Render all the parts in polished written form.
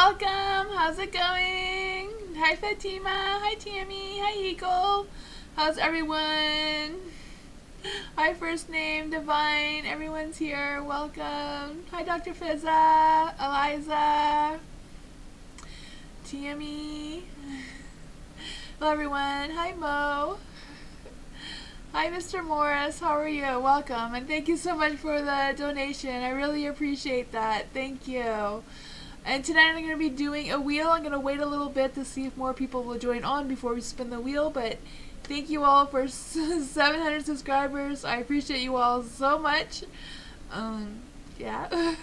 welcome. How's it going? Hi Fatima. Hi Tammy. Hi Eagle. How's everyone? Hi First Name Divine. Everyone's here. Welcome. Hi Dr. Fizza. Eliza. Tammy. Hello everyone. Hi Mo. Hi Mr. Morris. How are you? Welcome. And thank you so much for the donation. I really appreciate that. Thank you. And tonight I'm going to be doing a wheel. I'm going to wait a little bit to see if more people will join on before we spin the wheel. But thank you all for 700 subscribers. I appreciate you all so much. Yeah.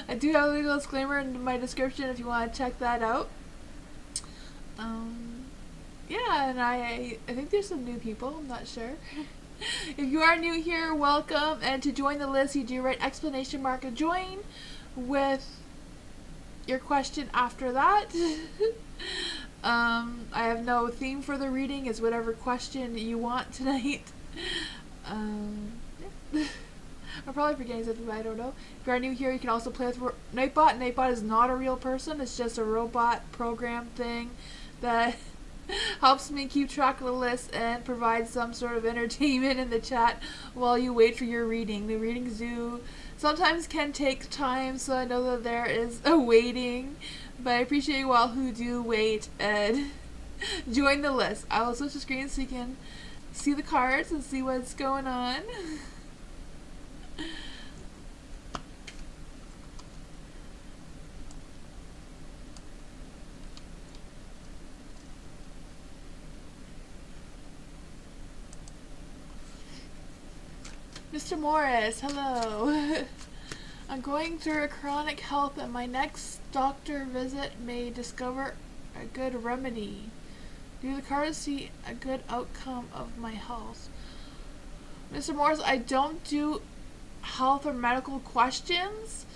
I do have a legal disclaimer in my description if you want to check that out. Yeah, and I think there's some new people. I'm not sure. If you are new here, welcome. And to join the list, you do write ! Join with your question after that. I have no theme for the reading. It's whatever question you want tonight. Yeah. I'm probably forgetting something, but I don't know. If you are new here, you can also play with Nightbot. Nightbot is not a real person. It's just a robot program thing that helps me keep track of the list and provide some sort of entertainment in the chat while you wait for your reading. The readings do sometimes can take time, so I know that there is a waiting, but I appreciate you all who do wait and join the list. I will switch the screen so you can see the cards and see what's going on. Mr. Morris, hello. I'm going through a chronic health and my next doctor visit may discover a good remedy. Do the cards see a good outcome of my health? Mr. Morris, I don't do health or medical questions,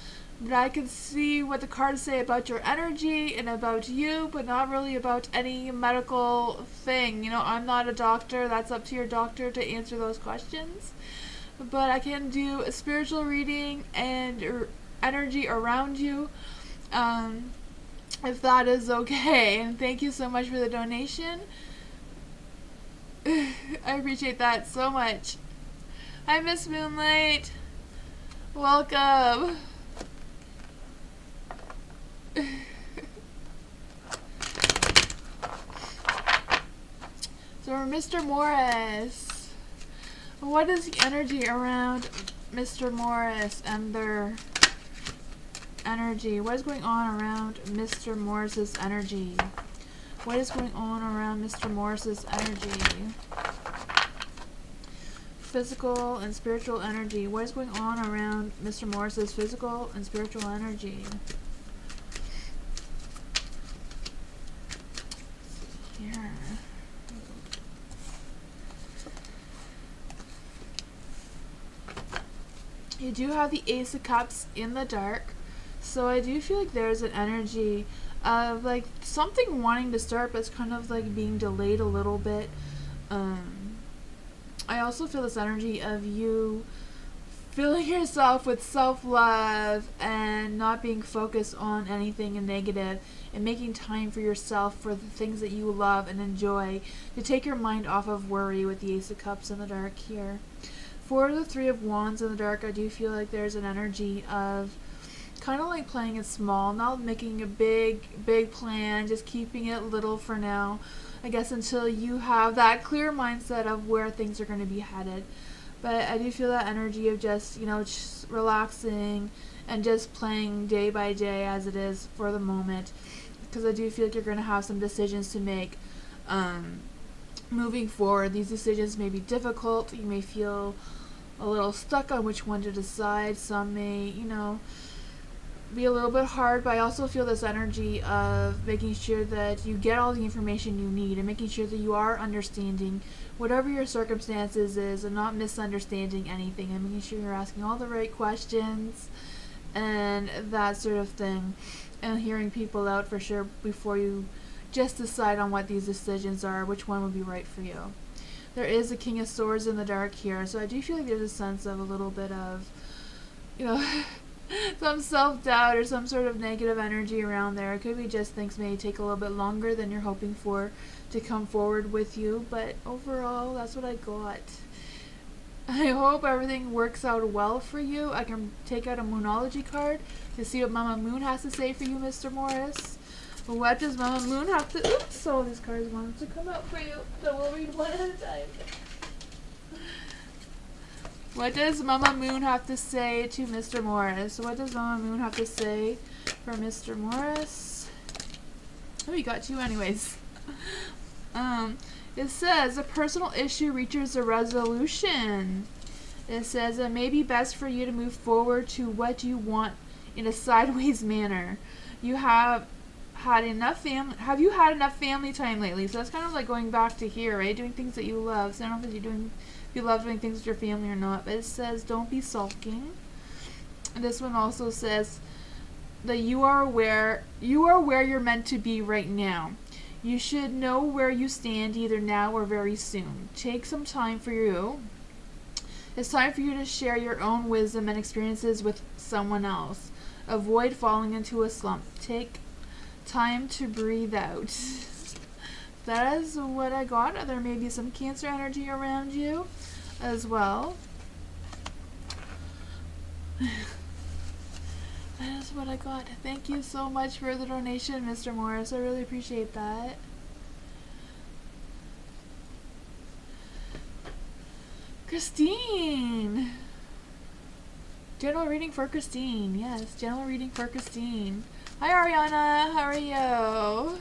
but I can see what the cards say about your energy and about you, but not really about any medical thing. You know, I'm not a doctor. That's up to your doctor to answer those questions. But I can do a spiritual reading and energy around you, if that is okay. And thank you so much for the donation. I appreciate that so much. Hi, Miss Moonlight. Welcome. So, Mr. Morris. What is the energy around Mr. Morris and their energy? What is going on around Mr. Morris's energy? What is going on around Mr. Morris's energy? Physical and spiritual energy. What is going on around Mr. Morris's physical and spiritual energy? Here. You do have the Ace of Cups in the dark, so I do feel like there's an energy of like something wanting to start, but it's kind of like being delayed a little bit. I also feel this energy of you filling yourself with self-love and not being focused on anything negative and making time for yourself for the things that you love and enjoy to take your mind off of worry with the Ace of Cups in the dark here. For the Three of Wands in the dark, I do feel like there's an energy of kind of like playing it small, not making a big plan, just keeping it little for now, I guess, until you have that clear mindset of where things are going to be headed. But I do feel that energy of just, just relaxing and just playing day by day as it is for the moment, because I do feel like you're going to have some decisions to make moving forward. These decisions may be difficult. You may feel a little stuck on which one to decide. Some may, be a little bit hard, but I also feel this energy of making sure that you get all the information you need and making sure that you are understanding whatever your circumstances is and not misunderstanding anything, and making sure you're asking all the right questions and that sort of thing, and hearing people out for sure before you just decide on what these decisions are, which one would be right for you. There is a King of Swords in the dark here, so I do feel like there's a sense of a little bit of, some self-doubt or some sort of negative energy around there. It could be just things may take a little bit longer than you're hoping for to come forward with you, but overall, that's what I got. I hope everything works out well for you. I can take out a Moonology card to see what Mama Moon has to say for you, Mr. Morris. What does Mama Moon have to... Oops, all these cards wanted to come out for you. So we'll read one at a time. What does Mama Moon have to say to Mr. Morris? What does Mama Moon have to say for Mr. Morris? Oh, you got two anyways. It says, a personal issue reaches a resolution. It says, it may be best for you to move forward to what you want in a sideways manner. You have had enough have you had enough family time lately? So that's kind of like going back to here, right? Doing things that you love. So I don't know if you love doing things with your family or not, but it says don't be sulking. And this one also says that you are where you're meant to be right now. You should know where you stand either now or very soon. Take some time for you. It's time for you to share your own wisdom and experiences with someone else. Avoid falling into a slump. Take time to breathe out. That is what I got. There may be some Cancer energy around you as well. That is what I got. Thank you so much for the donation, Mr. Morris. I really appreciate that. Christine! General reading for Christine. Yes, general reading for Christine. Hi, Ariana. How are you?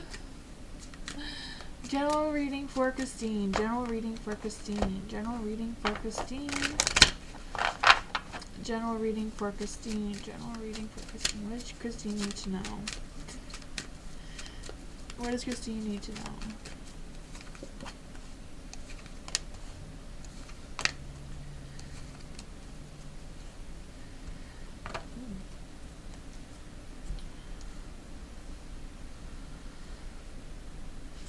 General reading for Christine. General reading for Christine. General reading for Christine. General reading for Christine. General reading for Christine. What does Christine need to know? What does Christine need to know?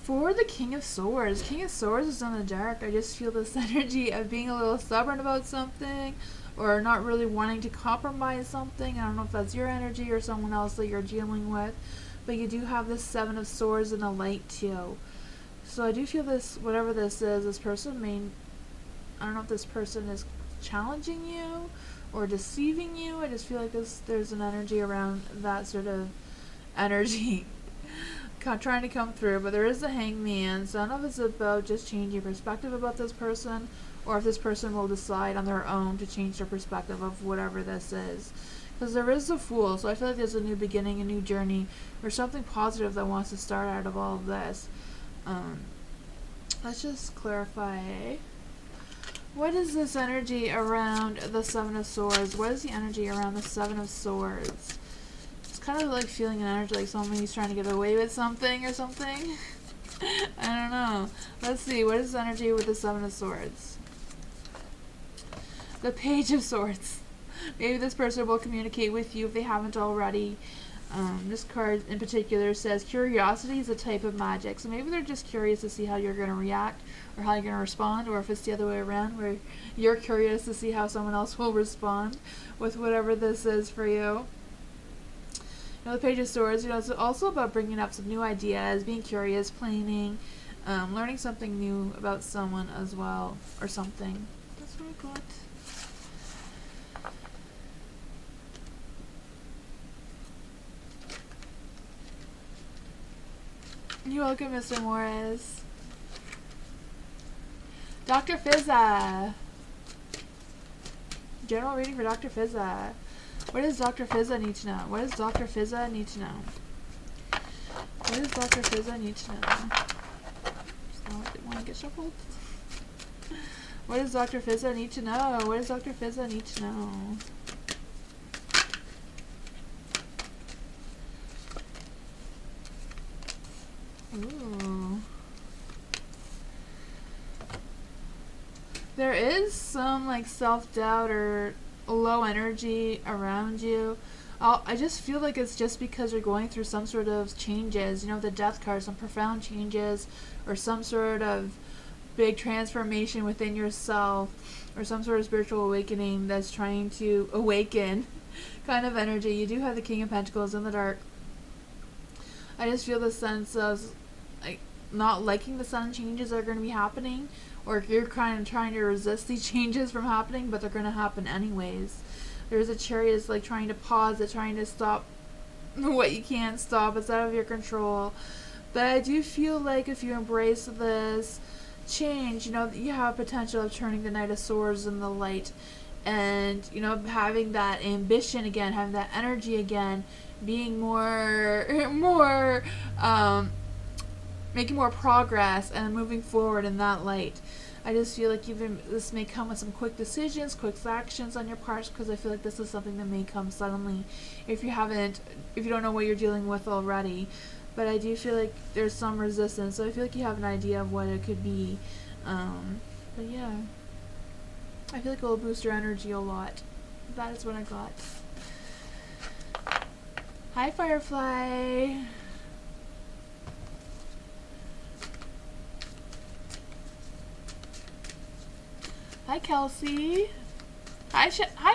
For the King of Swords. King of Swords is in the dark. I just feel this energy of being a little stubborn about something or not really wanting to compromise something. I don't know if that's your energy or someone else that you're dealing with, but you do have this Seven of Swords and a light too. So I do feel this, whatever this is, this person may, I don't know if this person is challenging you or deceiving you. I just feel like there's an energy around that sort of energy trying to come through, but there is the Hangman, so I don't know if it's about just changing perspective about this person, or if this person will decide on their own to change their perspective of whatever this is. Because there is the Fool, so I feel like there's a new beginning, a new journey, or something positive that wants to start out of all of this. Let's just clarify. What is this energy around the Seven of Swords? What is the energy around the Seven of Swords? Kind of like feeling an energy like somebody's trying to get away with something or something. I don't know. Let's see. What is the energy with the Seven of Swords? The Page of Swords. Maybe this person will communicate with you if they haven't already. This card in particular says curiosity is a type of magic. So maybe they're just curious to see how you're going to react or how you're going to respond, or if it's the other way around where you're curious to see how someone else will respond with whatever this is for you. The Page of Swords, it's also about bringing up some new ideas, being curious, planning, learning something new about someone as well, or something. That's what I got. You're welcome, Mr. Morris. Dr. Fizza. General reading for Dr. Fizza. What does Dr. Fizza need to know? What does Dr. Fizza need to know? What does Dr. Fizza need to know? Just not want to get shuffled. What does Dr. Fizza need to know? What does Dr. Fizza need to know? Ooh. There is some like self-doubt or low energy around you. I just feel like it's just because you're going through some sort of changes, the Death card, some profound changes or some sort of big transformation within yourself or some sort of spiritual awakening that's trying to awaken kind of energy. You do have the King of Pentacles in the dark. I just feel the sense of like not liking the sudden changes that are going to be happening, or you're kind of trying to resist these changes from happening, but they're going to happen anyways. There's a Chariot that's like trying to pause it, trying to stop what you can't stop. It's out of your control. But I do feel like if you embrace this change, you know, you have potential of turning the Knight of Swords in the light, and you know, having that ambition again, having that energy again, being more making more progress and moving forward in that light. I just feel like this may come with some quick decisions, quick actions on your part, because I feel like this is something that may come suddenly if you don't know what you're dealing with already. But I do feel like there's some resistance, so I feel like you have an idea of what it could be. But yeah, I feel like it will boost your energy a lot. That is what I got. Hi, Firefly. Hi, Kelsey. Hi,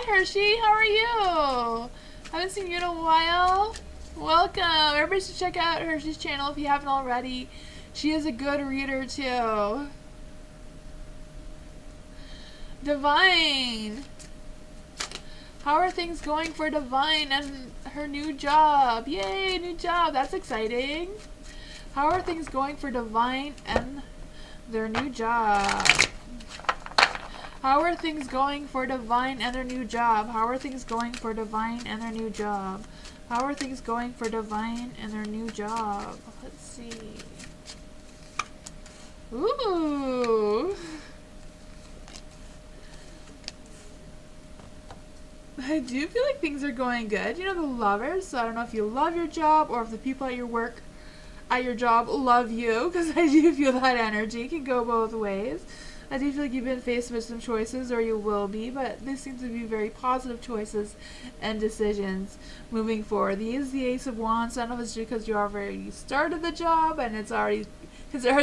Hershey. How are you? Haven't seen you in a while. Welcome. Everybody should check out Hershey's channel if you haven't already. She is a good reader too. Divine. How are things going for Divine and her new job? Yay, new job. That's exciting. How are things going for Divine and their new job? How are things going for Divine and their new job? How are things going for Divine and their new job? How are things going for Divine and their new job? Let's see. Ooh. I do feel like things are going good. You know, the Lovers. So I don't know if you love your job or if the people at your job love you, because I do feel that energy. It can go both ways. I do feel like you've been faced with some choices, or you will be, but this seems to be very positive choices and decisions moving forward. Is the Ace of Wands. I don't know if it's because you already started the job and it's already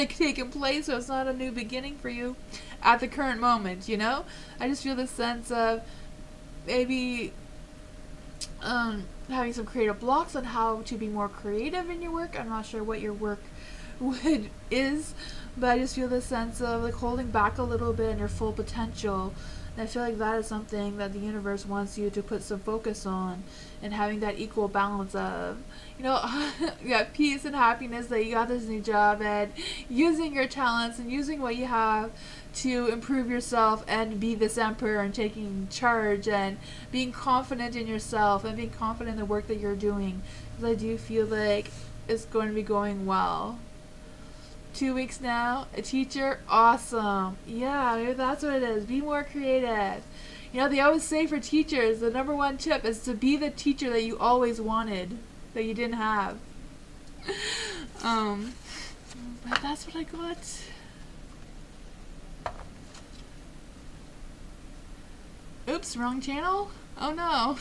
taken place, so it's not a new beginning for you at the current moment, you know? I just feel this sense of maybe having some creative blocks on how to be more creative in your work. I'm not sure what your work is, but I just feel this sense of like holding back a little bit in your full potential. And I feel like that is something that the universe wants you to put some focus on, and having that equal balance of, you know, yeah, peace and happiness that you got this new job, and using your talents and using what you have to improve yourself and be this emperor and taking charge and being confident in yourself and being confident in the work that you're doing. Because I do feel like it's going to be going well. 2 weeks now, a teacher, awesome. Yeah, maybe that's what it is. Be more creative. You know, they always say for teachers, the number one tip is to be the teacher that you always wanted, that you didn't have. But that's what I got. Oops, wrong channel? Oh no.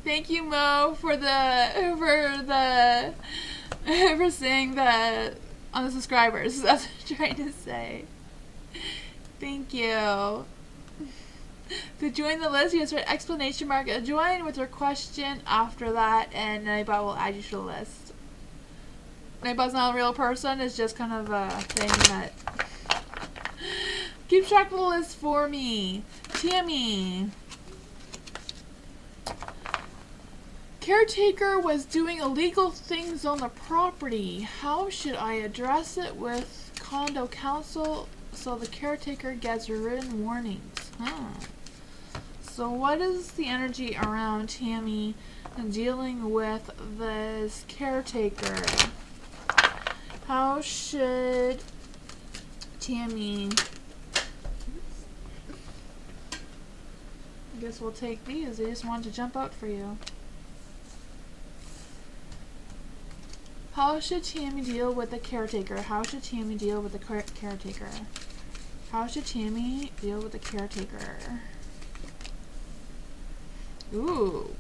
Thank you, Mo, for saying that on the subscribers. That's what I'm trying to say. Thank you. To join the list, you just write exclamation mark join with your question after that, and Nightbot will add you to the list. Nightbot's not a real person, it's just kind of a thing that keep track of the list for me. Tammy. Caretaker was doing illegal things on the property. How should I address it with condo council so the caretaker gets written warnings? So what is the energy around Tammy dealing with this caretaker? How should Tammy... I guess we'll take these. They just wanted to jump out for you. How should Tammy deal with the caretaker? How should Tammy deal with the caretaker? How should Tammy deal with the caretaker? Ooh.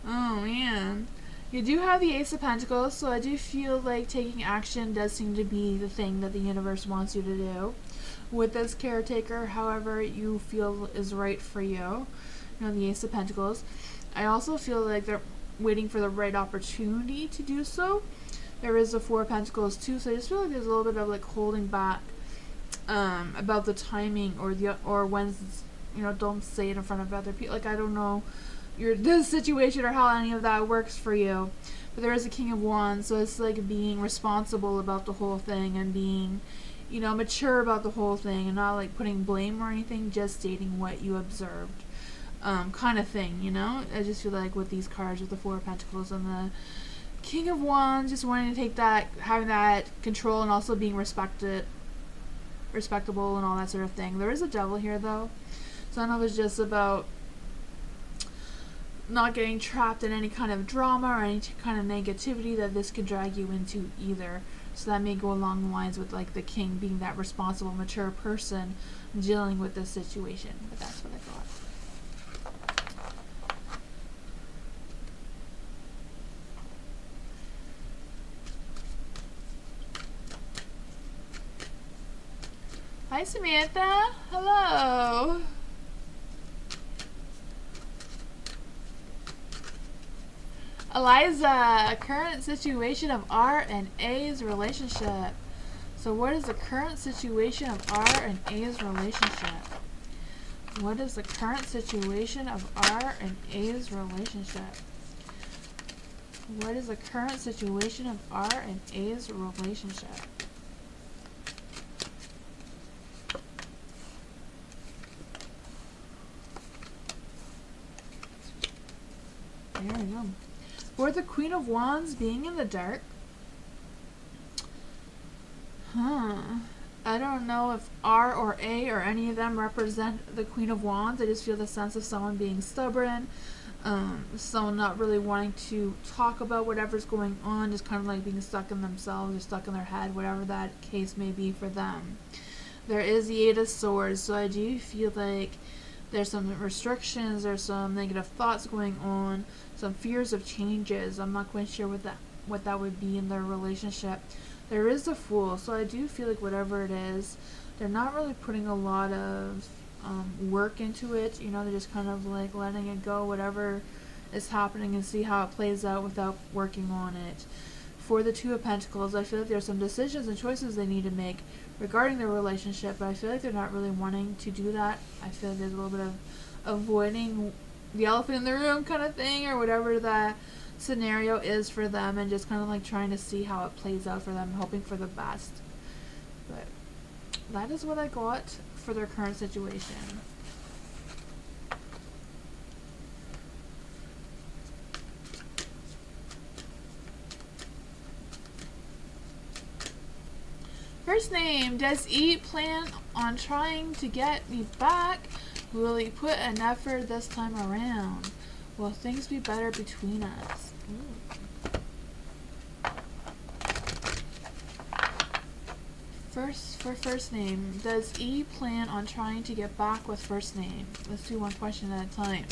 Oh man. You do have the Ace of Pentacles, so I do feel like taking action does seem to be the thing that the universe wants you to do with this caretaker, however you feel is right for you. You know, the Ace of Pentacles. I also feel like they're waiting for the right opportunity to do so. There is the Four of Pentacles too, so I just feel like there's a little bit of like holding back about the timing or when, you know, don't say it in front of other people. Like, I don't know this situation or how any of that works for you, but there is a King of Wands, so it's like being responsible about the whole thing and being, you know, mature about the whole thing and not like putting blame or anything, just stating what you observed, kind of thing, you know. I just feel like with these cards, with the Four of Pentacles and the King of Wands, just wanting to take that, having that control, and also being respectable and all that sort of thing. There is a Devil here though, so I don't know if it's just about not getting trapped in any kind of drama or any kind of negativity that this could drag you into either. So that may go along the lines with like the King being that responsible, mature person dealing with this situation. But that's what I thought. Hi Samantha. Hello. Eliza, current situation of R and A's relationship. So what is the current situation of R and A's relationship? What is the current situation of R and A's relationship? What is the current situation of R and A's relationship? There we go. For the Queen of Wands being in the dark. I don't know if R or A or any of them represent the Queen of Wands. I just feel the sense of someone being stubborn, someone not really wanting to talk about whatever's going on, just kind of like being stuck in themselves or stuck in their head, whatever that case may be for them. There is the Eight of Swords, so I do feel like there's some restrictions, there's some negative thoughts going on, some fears of changes. I'm not quite sure what that would be in their relationship. There is the Fool, so I do feel like whatever it is, they're not really putting a lot of work into it. You know, they're just kind of like letting it go, whatever is happening, and see how it plays out without working on it. For the Two of Pentacles, I feel like there's some decisions and choices they need to make regarding their relationship, but I feel like they're not really wanting to do that. I feel like there's a little bit of avoiding the elephant in the room kind of thing, or whatever that scenario is for them, and just kind of like trying to see how it plays out for them, hoping for the best. But that is what I got for their current situation. First name, does E plan on trying to get me back? Will he put an effort this time around? Will things be better between us? First name, does E plan on trying to get back with first name? Let's do one question at a time.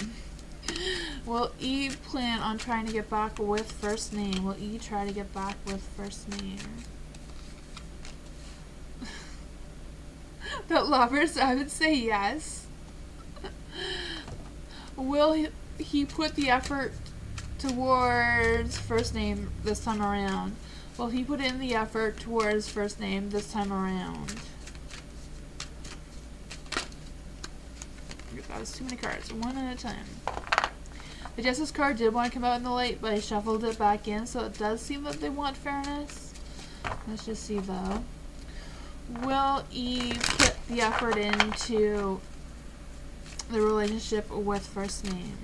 Will E plan on trying to get back with first name? Will E try to get back with first name? The Lovers, I would say yes. Will he put the effort towards first name this time around? Will he put in the effort towards first name this time around? That was too many cards. One at a time. The Justice card did want to come out in the light, but I shuffled it back in, so it does seem that they want fairness. Let's just see though. Will E put the effort into the relationship with first name?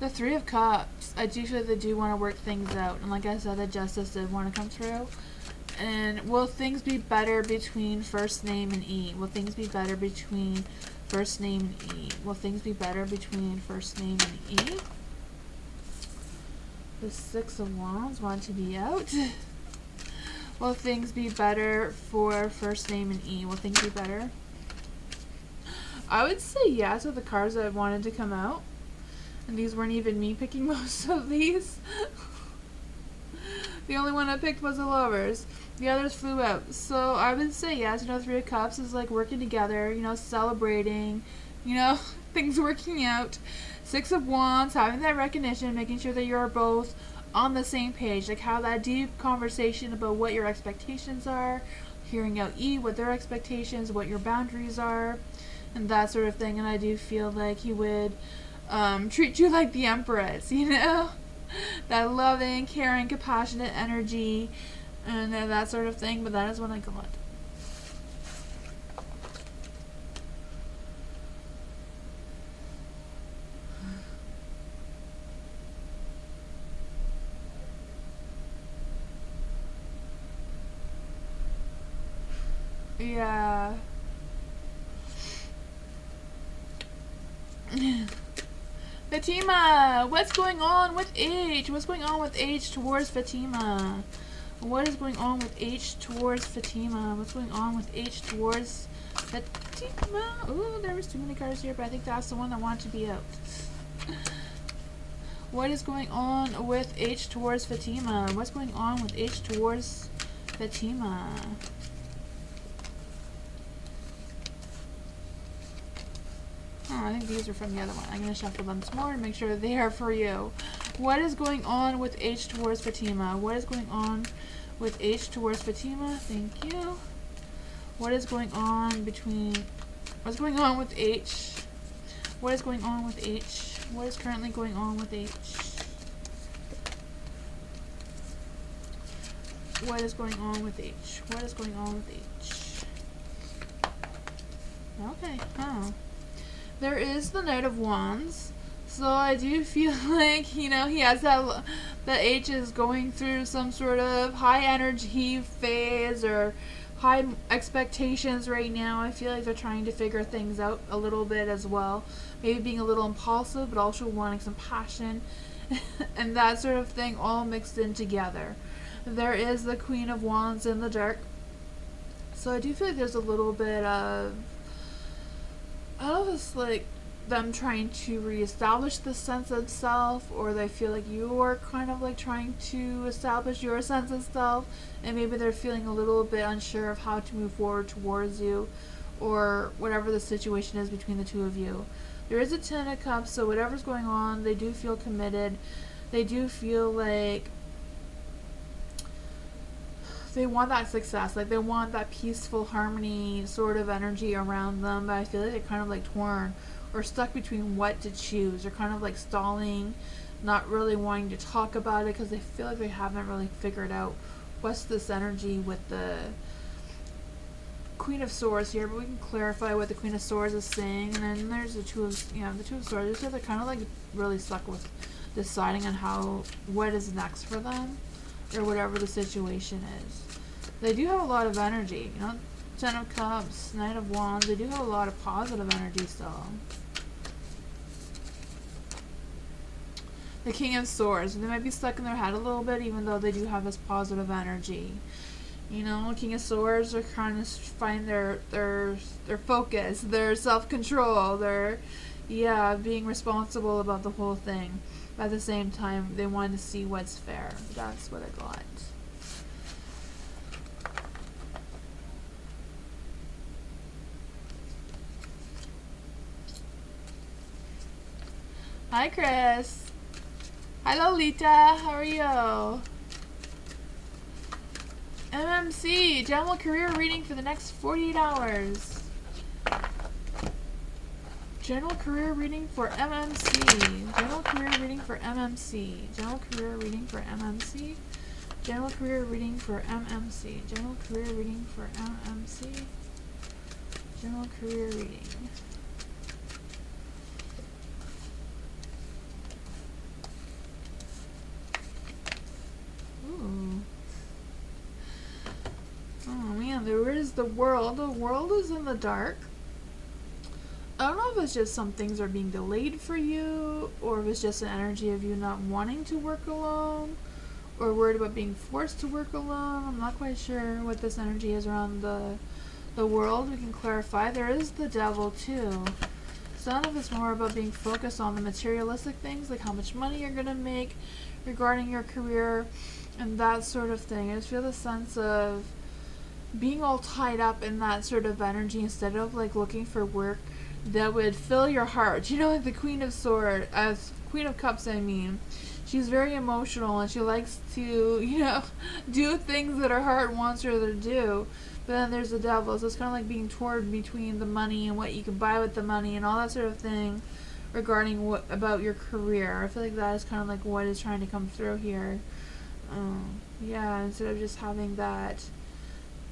The Three of Cups. I do feel like they do want to work things out, and like I said, the Justice did want to come through. And will things be better between first name and E? Will things be better between first name and E? Will things be better between first name and E? The Six of Wands want to be out. Will things be better for first name and E? Will things be better? I would say yes with the cards that wanted to come out. And these weren't even me picking most of these. The only one I picked was the Lovers. The others flew out. So I would say yes, you know, Three of Cups is like working together, you know, celebrating, you know, things working out. Six of Wands, having that recognition, making sure that you're both on the same page. Like have that deep conversation about what your expectations are, hearing out what their expectations, what your boundaries are, and that sort of thing. And I do feel like he would treat you like the Empress, you know? That loving, caring, compassionate energy and that sort of thing, but that is what I got. Yeah. Fatima, what's going on with H? What's going on with H towards Fatima? What is going on with H towards Fatima? What's going on with H towards Fatima? Ooh, there was too many cards here, but I think that's the one that wanted to be out. What is going on with H towards Fatima? What's going on with H towards Fatima? Oh, I think these are from the other one. I'm going to shuffle them some more and make sure they are for you. What is going on with H towards Fatima? What is going on with H towards Fatima? Thank you. What is going on between... What's going on with H? What is going on with H? What is currently going on with H? What is going on with H? What is going on with H? Okay, oh. There is the Knight of Wands. So I do feel like, you know, he has that H is going through some sort of high energy phase or high expectations right now. I feel like they're trying to figure things out a little bit as well. Maybe being a little impulsive, but also wanting some passion and that sort of thing all mixed in together. There is the Queen of Wands in the dark. So I do feel like there's a little bit of, I don't know if it's like them trying to reestablish the sense of self, or they feel like you are kind of like trying to establish your sense of self, and maybe they're feeling a little bit unsure of how to move forward towards you, or whatever the situation is between the two of you. There is a Ten of Cups, so whatever's going on, they do feel committed. They do feel like they want that success, like they want that peaceful harmony sort of energy around them, but I feel like they're kind of like torn or stuck between what to choose. They're kind of like stalling, not really wanting to talk about it because they feel like they haven't really figured out what's this energy with the Queen of Swords here, but we can clarify what the Queen of Swords is saying. And then there's the Two of Swords. So they're kind of like really stuck with deciding on what is next for them, or whatever the situation is. They do have a lot of energy, you know, Ten of Cups, Knight of Wands. They do have a lot of positive energy still. The King of Swords. They might be stuck in their head a little bit, even though they do have this positive energy. You know, King of Swords are trying to find their focus, their self-control, their being responsible about the whole thing. But at the same time, they want to see what's fair. That's what I got. Hi, Chris. Hi, Lolita. How are you? MMC, general career reading for the next 48 hours. General career reading for MMC. General career reading for MMC. General career reading for MMC. General career reading for MMC. General career reading for MMC. General career reading. Ooh. Oh man, there is the World. The World is in the dark. I don't know if it's just some things are being delayed for you, or if it's just an energy of you not wanting to work alone, or worried about being forced to work alone. I'm not quite sure what this energy is around the World. We can clarify. There is the Devil too. Some of it's more about being focused on the materialistic things, like how much money you're going to make regarding your career and that sort of thing. I just feel the sense of being all tied up in that sort of energy instead of like looking for work that would fill your heart. You know, like the Queen of Swords, Queen of Cups, I mean. She's very emotional and she likes to, you know, do things that her heart wants her to do. But then there's the Devil, so it's kind of like being torn between the money and what you can buy with the money and all that sort of thing regarding what about your career. I feel like that is kind of like what is trying to come through here. Yeah, instead of just having that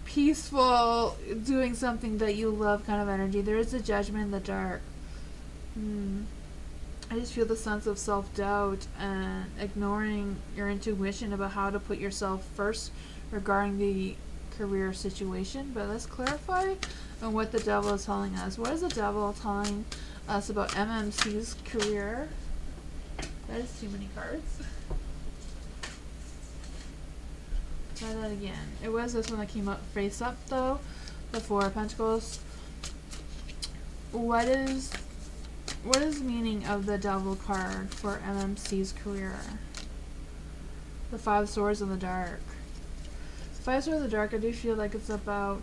peaceful, doing something that you love kind of energy, there is a Judgment in the dark. I just feel the sense of self-doubt and ignoring your intuition about how to put yourself first regarding the career situation. But let's clarify on what the Devil is telling us. What is the Devil telling us about MMC's career? That is too many cards. Try that again. It was this one that came up face up though. The Four of Pentacles. What is the meaning of the Devil card for MMC's career? The Five Swords in the Dark. The Five Swords in the Dark, I do feel like it's about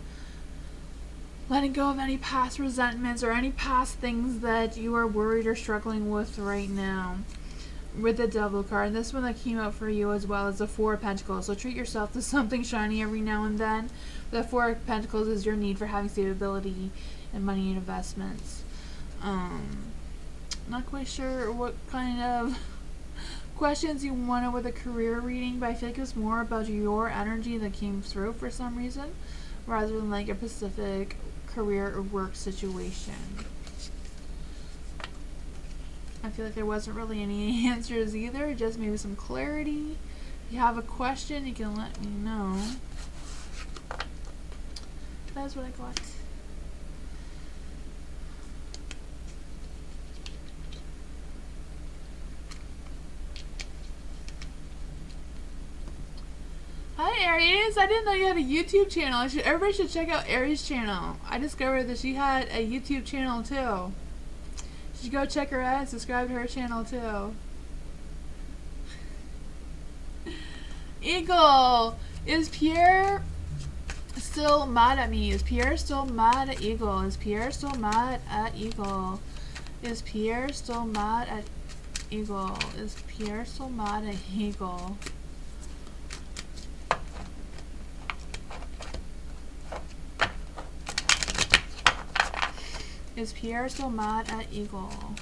letting go of any past resentments or any past things that you are worried or struggling with right now. With the Devil card, and this one that came out for you as well is the Four of Pentacles. So treat yourself to something shiny every now and then. The Four of Pentacles is your need for having stability and money and investments. Not quite sure what kind of questions you wanted with a career reading, but I feel like it's more about your energy that came through for some reason, rather than like a specific career or work situation. I feel like there wasn't really any answers either, just maybe some clarity. If you have a question, you can let me know. That's what I got. Hi Aries, I didn't know you had a YouTube channel. Everybody should check out Aries' channel. I discovered that she had a YouTube channel too. You should go check her out and subscribe to her channel too. Eagle! Is Pierre still mad at me? Is Pierre still mad at Eagle? Is Pierre still mad at Eagle? Is Pierre still mad at Eagle? Is Pierre still mad at Eagle? Is Pierre still mad at Eagle?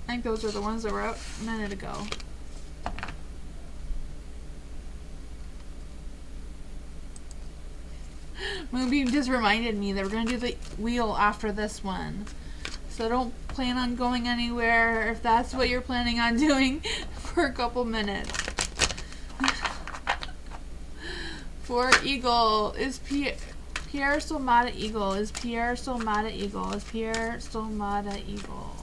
I think those are the ones that were out a minute ago. Moonbeam just reminded me that we're going to do the wheel after this one. So don't plan on going anywhere if that's what you're planning on doing for a couple minutes. For Eagle, is Pierre still mad at Eagle? Is Pierre still mad at Eagle? Is Pierre still mad at Eagle?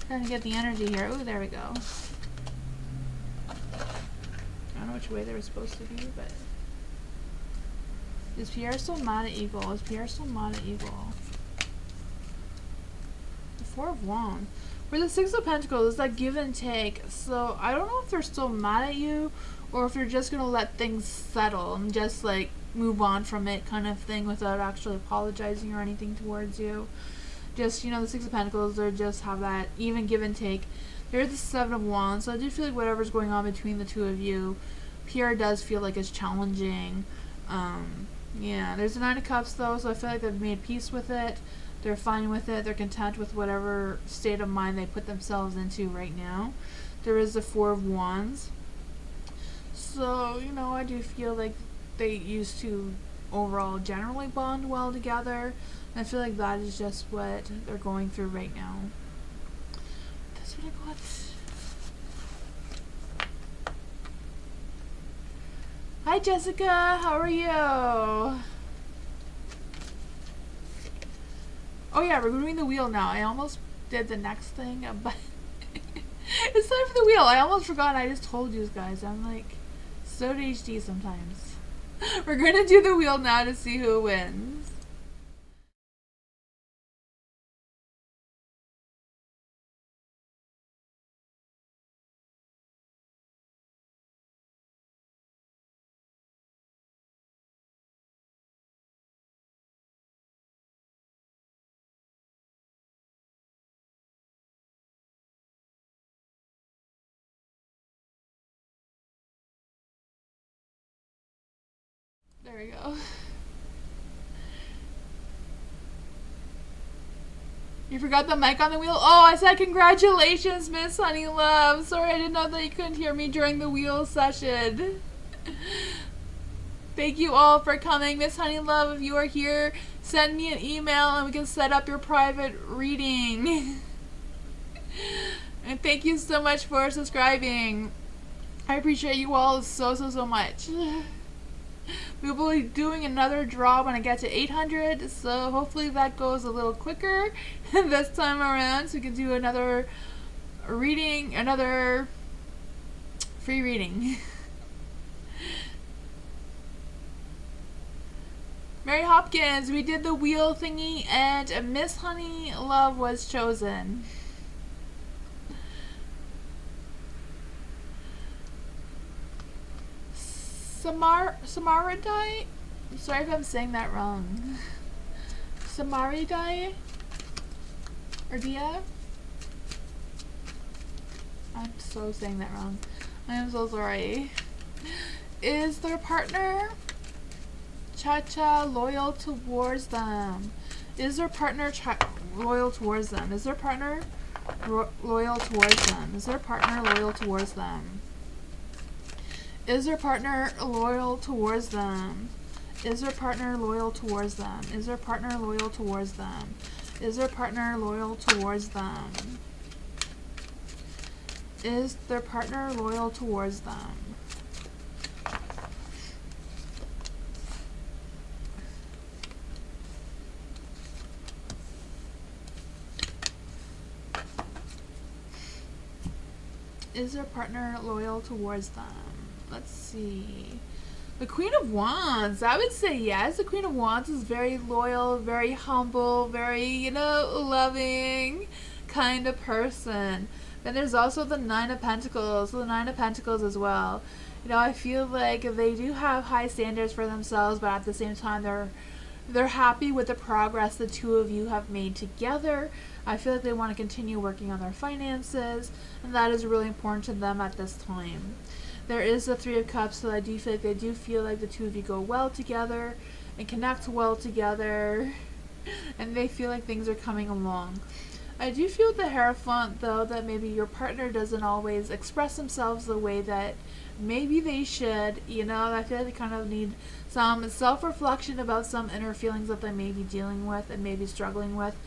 Trying to get the energy here. Ooh, there we go. I don't know which way they were supposed to be, but... Is Pierre still mad at Eagle? Is Pierre still mad at Eagle? The Four of Wands. For the Six of Pentacles, it's that give and take. So, I don't know if they're still mad at you, or if they're just going to let things settle and just like move on from it kind of thing without actually apologizing or anything towards you. Just, you know, the Six of Pentacles, they just have that even give and take. There's the Seven of Wands, so I do feel like whatever's going on between the two of you, Pierre does feel like it's challenging. Yeah, there's the Nine of Cups though, so I feel like they've made peace with it. They're fine with it. They're content with whatever state of mind they put themselves into right now. There is the Four of Wands. So, you know, I do feel like they used to overall generally bond well together. I feel like that is just what they're going through right now. That's what I got. Hi Jessica, how are you? Oh yeah, we're doing the wheel now. I almost did the next thing, but it's time for the wheel. I almost forgot. I just told you guys. I'm like so ADHD sometimes. We're going to do the wheel now to see who wins. There we go. You forgot the mic on the wheel? Oh, I said congratulations, Miss Honeylove. Sorry, I didn't know that you couldn't hear me during the wheel session. Thank you all for coming. Miss Honeylove, if you are here, send me an email and we can set up your private reading. And thank you so much for subscribing. I appreciate you all so much. We will be doing another draw when I get to 800, so hopefully that goes a little quicker this time around, so we can do another reading, another free reading. Mary Hopkins, we did the wheel thingy, and Miss Honeylove was chosen. Samaridai? I'm sorry if I'm saying that wrong. Samaridai? Or Dia? I'm so saying that wrong. I am so sorry. Is their partner Cha-Cha loyal towards them? Is their partner loyal towards them? Is their partner loyal towards them? Is their partner loyal towards them? Is their partner loyal towards them? Is their partner loyal towards them? Is their partner loyal towards them? Is their partner loyal towards them? Is their partner loyal towards them? Is their partner loyal towards them? Let's see. The Queen of Wands. I would say yes. The Queen of Wands is very loyal, very humble, very, loving kind of person. Then there's also the Nine of Pentacles. The Nine of Pentacles as well. I feel like they do have high standards for themselves, but at the same time they're happy with the progress the two of you have made together. I feel like they want to continue working on their finances, and that is really important to them at this time. There is the Three of Cups, so I do feel like they do feel like the two of you go well together and connect well together, and they feel like things are coming along. I do feel with the Hierophant, though, that maybe your partner doesn't always express themselves the way that maybe they should. I feel like they kind of need some self-reflection about some inner feelings that they may be dealing with and may be struggling with.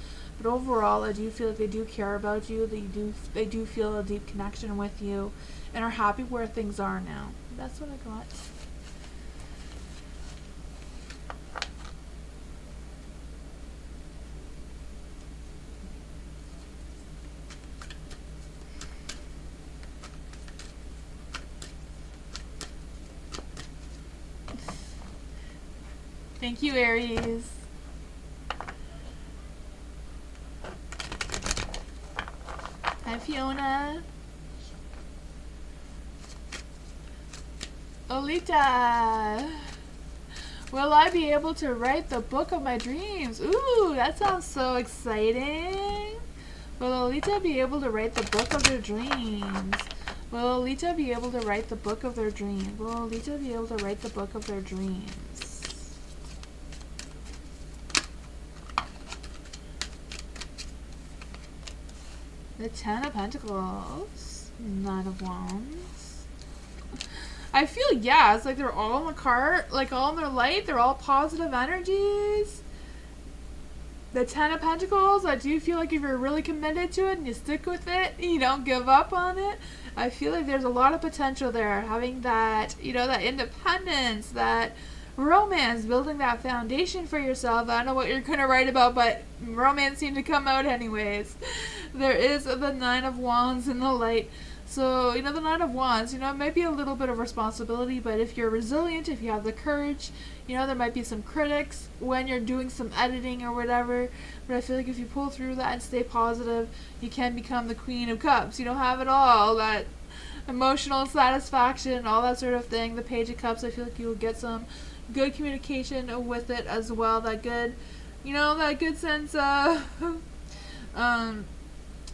But overall, I do feel like they do care about you. They do feel a deep connection with you and are happy where things are now. That's what I got. Thank you, Aries. Hi, Fiona. Olita. Will I be able to write the book of my dreams? Ooh, that sounds so exciting. Will Olita be able to write the book of their dreams? Will Olita be able to write the book of their dreams? Will Olita be able to write the book of their dreams? The Ten of Pentacles. Nine of Wands. I feel, it's like they're all in the cart, like all in their light. They're all positive energies. The Ten of Pentacles, I do feel like if you're really committed to it and you stick with it, you don't give up on it, I feel like there's a lot of potential there. Having that, that independence, that Romance, building that foundation for yourself. I don't know what you're going to write about, but romance seemed to come out anyways. There is the Nine of Wands in the light. So, the Nine of Wands, it might be a little bit of responsibility, but if you're resilient, if you have the courage, there might be some critics when you're doing some editing or whatever, but I feel like if you pull through that and stay positive, you can become the Queen of Cups. You don't have it all, that emotional satisfaction, all that sort of thing. The Page of Cups, I feel like you'll get some good communication with it as well. That good, that good sense of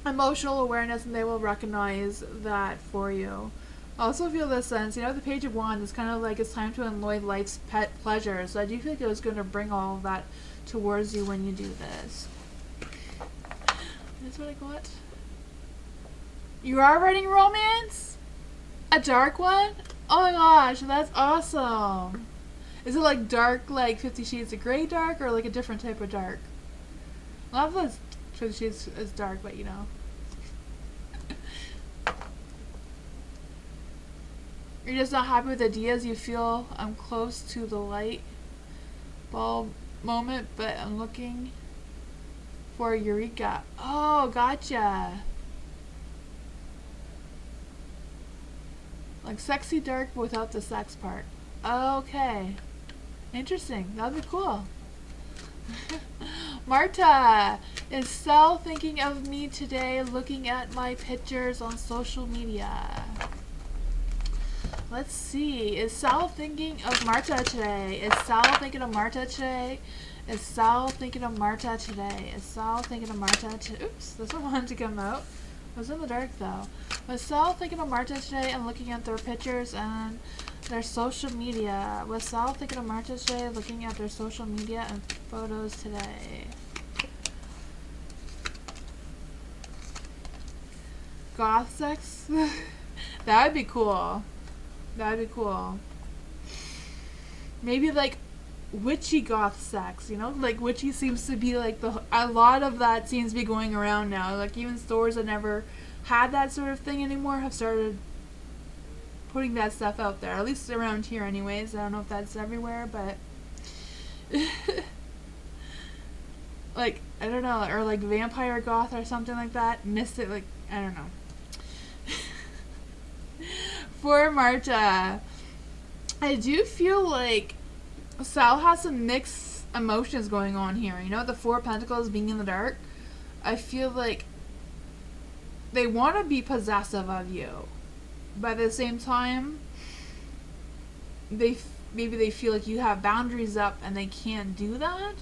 emotional awareness, and they will recognize that for you. I also feel this sense, the Page of Wands is kind of like it's time to enjoy life's pet pleasures. So I do feel like it was going to bring all of that towards you when you do this. That's what I got. You are writing romance? A dark one? Oh my gosh, that's awesome. Is it like dark, like 50 Shades of Grey dark, or like a different type of dark? A lot of those 50 Shades is dark, but You're just not happy with ideas. You feel I'm close to the light bulb moment, but I'm looking for Eureka. Oh, gotcha. Like sexy dark but without the sex part. Okay. Interesting. That'd be cool. Marta, is Sal thinking of me today looking at my pictures on social media? Let's see. Is Sal thinking of Marta today? Is Sal thinking of Marta today? Is Sal thinking of Marta today? Is Sal thinking of Marta today? Oops, this one wanted to come out. It was in the dark though. Was Sal thinking of Marta today and looking at their pictures and their social media? Was Sal thinking of Marta today, looking at their social media and photos today? Goth sex? That would be cool. That would be cool. Maybe like witchy goth sex, like witchy seems to be like a lot of that seems to be going around now. Like even stores that never had that sort of thing anymore have started putting that stuff out there, at least around here anyways. I don't know if that's everywhere, but like I don't know, or like vampire goth or something like that. Mystic, like I don't know. For Marta, I do feel like Sal has some mixed emotions going on here. The Four of Pentacles being in the dark. I feel like they want to be possessive of you, but at the same time, maybe they feel like you have boundaries up and they can't do that,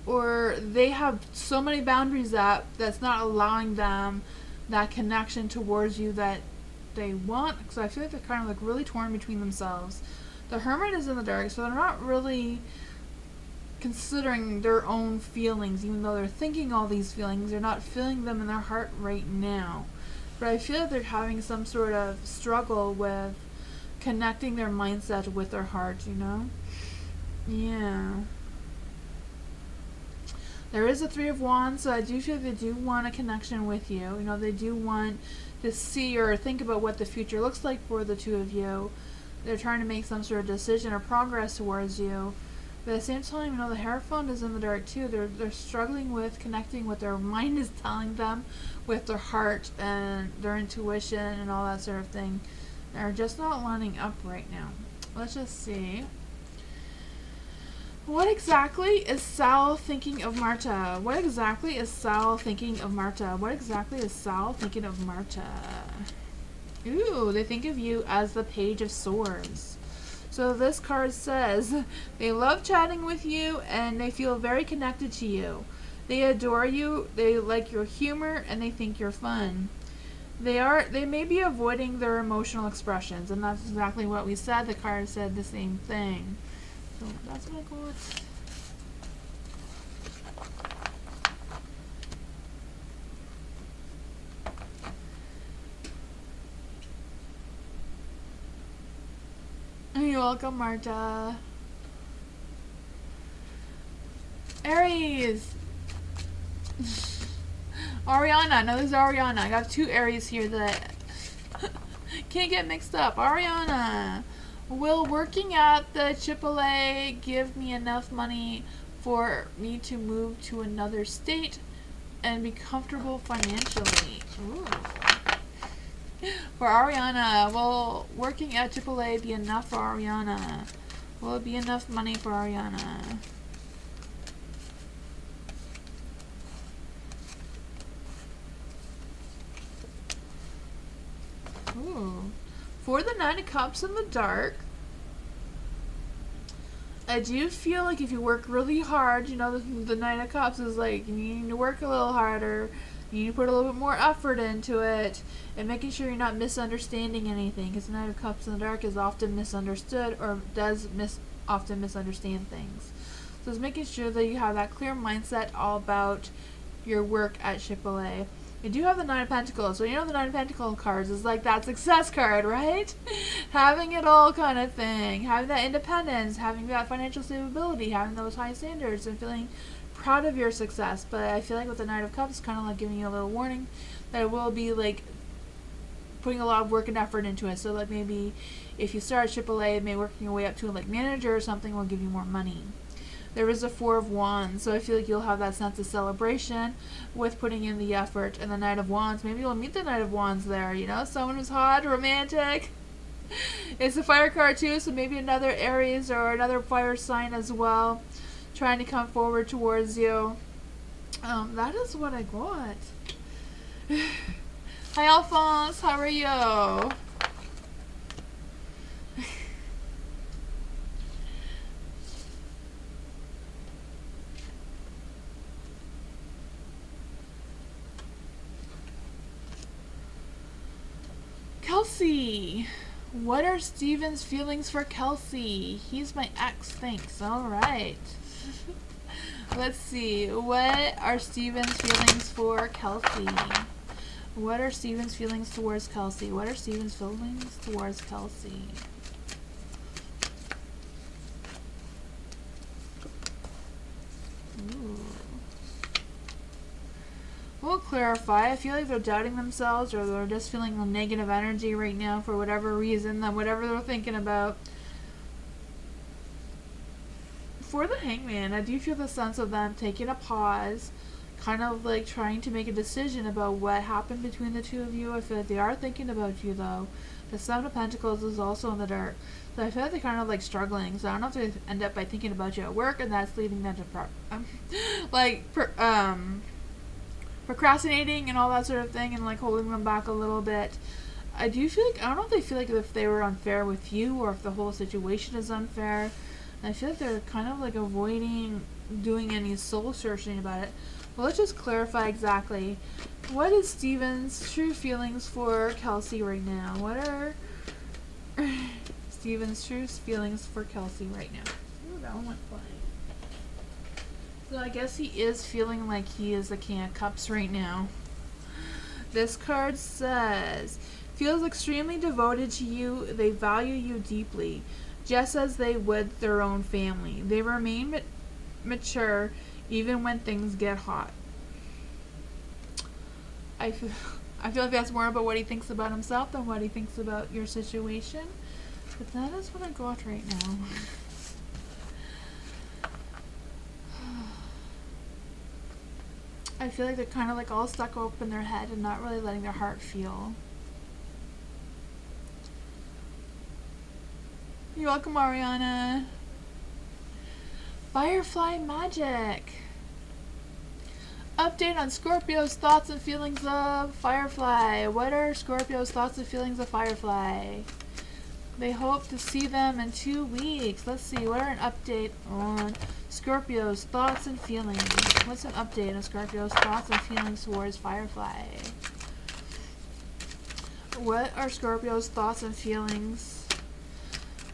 or they have so many boundaries up that's not allowing them that connection towards you that they want. So I feel like they're kind of like really torn between themselves. The Hermit is in the dark, so they're not really considering their own feelings, even though they're thinking all these feelings. They're not feeling them in their heart right now. But I feel like they're having some sort of struggle with connecting their mindset with their heart, Yeah. There is a Three of Wands, so I do feel they do want a connection with you. They do want to see or think about what the future looks like for the two of you. They're trying to make some sort of decision or progress towards you. But at the same time, the Hierophant is in the dark too. They're struggling with connecting what their mind is telling them with their heart and their intuition and all that sort of thing. They're just not lining up right now. Let's just see. What exactly is Sal thinking of Marta? What exactly is Sal thinking of Marta? What exactly is Sal thinking of Marta? Ooh, they think of you as the Page of Swords. So this card says, they love chatting with you and they feel very connected to you. They adore you, they like your humor, and they think you're fun. They may be avoiding their emotional expressions, and that's exactly what we said. The card said the same thing. So that's what I got. You're welcome, Marta. Aries. Ariana. No, this is Ariana. I got two Aries here that can't get mixed up. Ariana. Will working at the AAA give me enough money for me to move to another state and be comfortable financially? Ooh. For Ariana, will working at AAA be enough for Ariana? Will it be enough money for Ariana? Ooh. For the Nine of Cups in the dark, I do feel like if you work really hard, you know, the Nine of Cups is like, you need to work a little harder, you need to put a little bit more effort into it, and making sure you're not misunderstanding anything, because the Nine of Cups in the dark is often misunderstood, or does often misunderstand things. So it's making sure that you have that clear mindset all about your work at AAA. You do have the Nine of Pentacles, so you know the Nine of Pentacles cards is like that success card, right? Having it all kind of thing. Having that independence, having that financial stability, having those high standards, and feeling proud of your success. But I feel like with the Knight of Cups, it's kind of like giving you a little warning that it will be like putting a lot of work and effort into it. So like maybe if you start at AAA, maybe working your way up to like manager or something will give you more money. There is a Four of Wands, so I feel like you'll have that sense of celebration with putting in the effort. And the Knight of Wands, maybe you'll meet the Knight of Wands there, you know, someone who's hot, romantic. It's a fire card too, so maybe another Aries or another fire sign as well, trying to come forward towards you. That is what I got. Hi Alphonse, how are you? Kelsey, what are Steven's feelings for Kelsey? He's my ex, thanks. Alright. Let's see. What are Steven's feelings for Kelsey? What are Steven's feelings towards Kelsey? What are Steven's feelings towards Kelsey? Ooh. We'll clarify. I feel like they're doubting themselves, or they're just feeling the negative energy right now for whatever reason, whatever they're thinking about. For the Hangman, I do feel the sense of them taking a pause, kind of like trying to make a decision about what happened between the two of you. I feel like they are thinking about you though. The Seven of Pentacles is also in the dark, so I feel like they're kind of like struggling. So I don't know if they end up by thinking about you at work, and that's leading them to procrastinating and all that sort of thing, and like holding them back a little bit. I do feel like, I don't know if they feel like if they were unfair with you or if the whole situation is unfair. And I feel like they're kind of like avoiding doing any soul searching about it. Well, let's just clarify exactly. What is Steven's true feelings for Kelsey right now? What are Steven's true feelings for Kelsey right now? Ooh, that one went flying. So I guess he is feeling like he is the King of Cups right now. This card says, feels extremely devoted to you. They value you deeply, just as they would their own family. They remain mature even when things get hot. I feel like that's more about what he thinks about himself than what he thinks about your situation. But that is what I got right now. I feel like they're kind of like all stuck up in their head and not really letting their heart feel. You're welcome, Ariana. Firefly magic. Update on Scorpio's thoughts and feelings of Firefly. What are Scorpio's thoughts and feelings of Firefly? They hope to see them in 2 weeks. Let's see, what are an update on Scorpio's thoughts and feelings? What's an update on Scorpio's thoughts and feelings towards Firefly? What are Scorpio's thoughts and feelings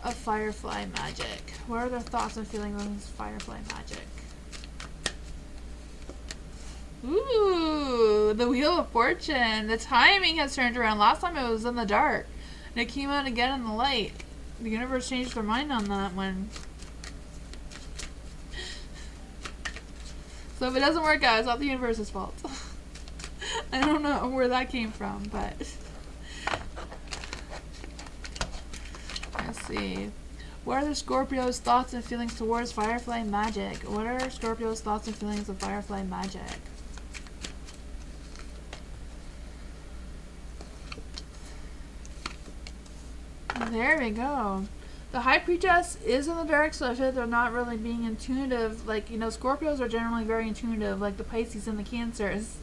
of Firefly magic? What are their thoughts and feelings on Firefly magic? Ooh, the Wheel of Fortune. The timing has turned around. Last time it was in the dark, and it came out again in the light. The universe changed their mind on that one. So if it doesn't work out, it's not the universe's fault. I don't know where that came from, but let's see. What are the Scorpio's thoughts and feelings towards Firefly magic? What are Scorpio's thoughts and feelings of Firefly magic? There we go. The High Priestess is in the dark, so I feel like they're not really being intuitive. Like, you know, Scorpios are generally very intuitive, like the Pisces and the Cancers.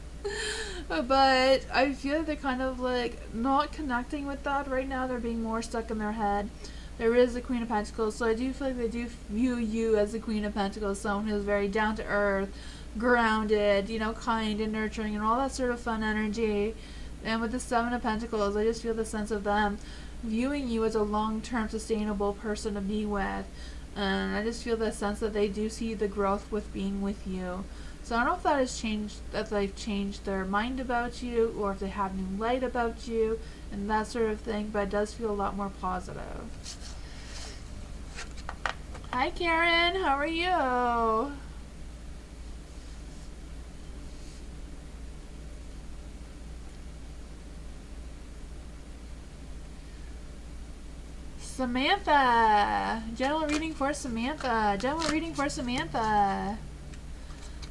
But I feel like they're kind of like not connecting with that right now. They're being more stuck in their head. There is the Queen of Pentacles, so I do feel like they do view you as the Queen of Pentacles, someone who's very down to earth, grounded, you know, kind and nurturing and all that sort of fun energy. And with the Seven of Pentacles, I just feel the sense of them viewing you as a long-term sustainable person to be with. And I just feel the sense that they do see the growth with being with you. So I don't know if that has changed, that they've changed their mind about you, or if they have new light about you and that sort of thing, but it does feel a lot more positive. Hi Karen, how are you? Samantha! General reading for Samantha. General reading for Samantha.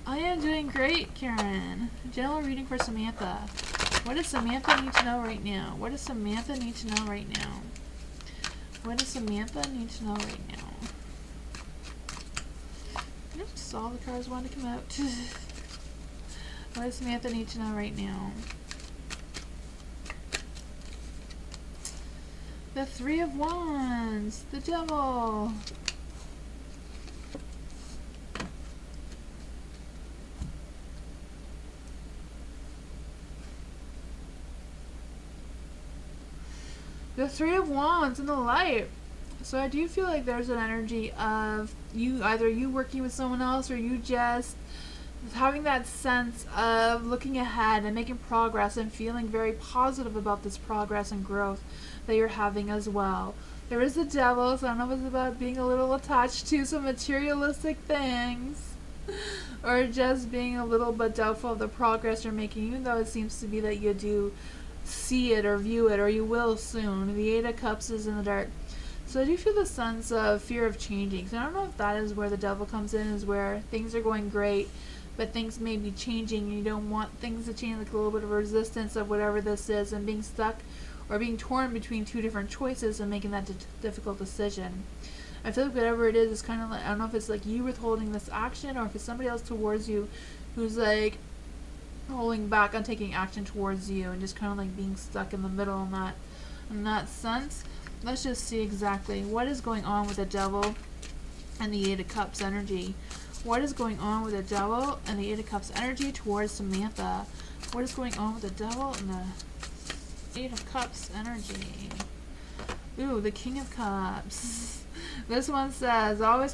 I am doing great, Karen. General reading for Samantha. What does Samantha need to know right now? What does Samantha need to know right now? What does Samantha need to know right now? Oops, all the cards want to come out. What does Samantha need to know right now? The Three of Wands. The Devil. The Three of Wands in the light. So I do feel like there's an energy of you, either you working with someone else or you just having that sense of looking ahead and making progress and feeling very positive about this progress and growth that you're having as well. There is the Devil, so I don't know if it's about being a little attached to some materialistic things or just being a little bit doubtful of the progress you're making, even though it seems to be that you do see it or view it, or you will soon. The Eight of Cups is in the dark. So I do feel the sense of fear of changing. So I don't know if that is where the Devil comes in, is where things are going great, but things may be changing and you don't want things to change, like a little bit of resistance of whatever this is, and being stuck or being torn between two different choices and making that difficult decision. I feel like whatever it is kind of like, I don't know if it's like you withholding this action or if it's somebody else towards you who's like holding back on taking action towards you and just kind of like being stuck in the middle in that sense. Let's just see exactly what is going on with the Devil and the Eight of Cups energy. What is going on with the Devil and the Eight of Cups energy towards Samantha? What is going on with the Devil and the Eight of Cups energy? Ooh, the King of Cups. This one says, always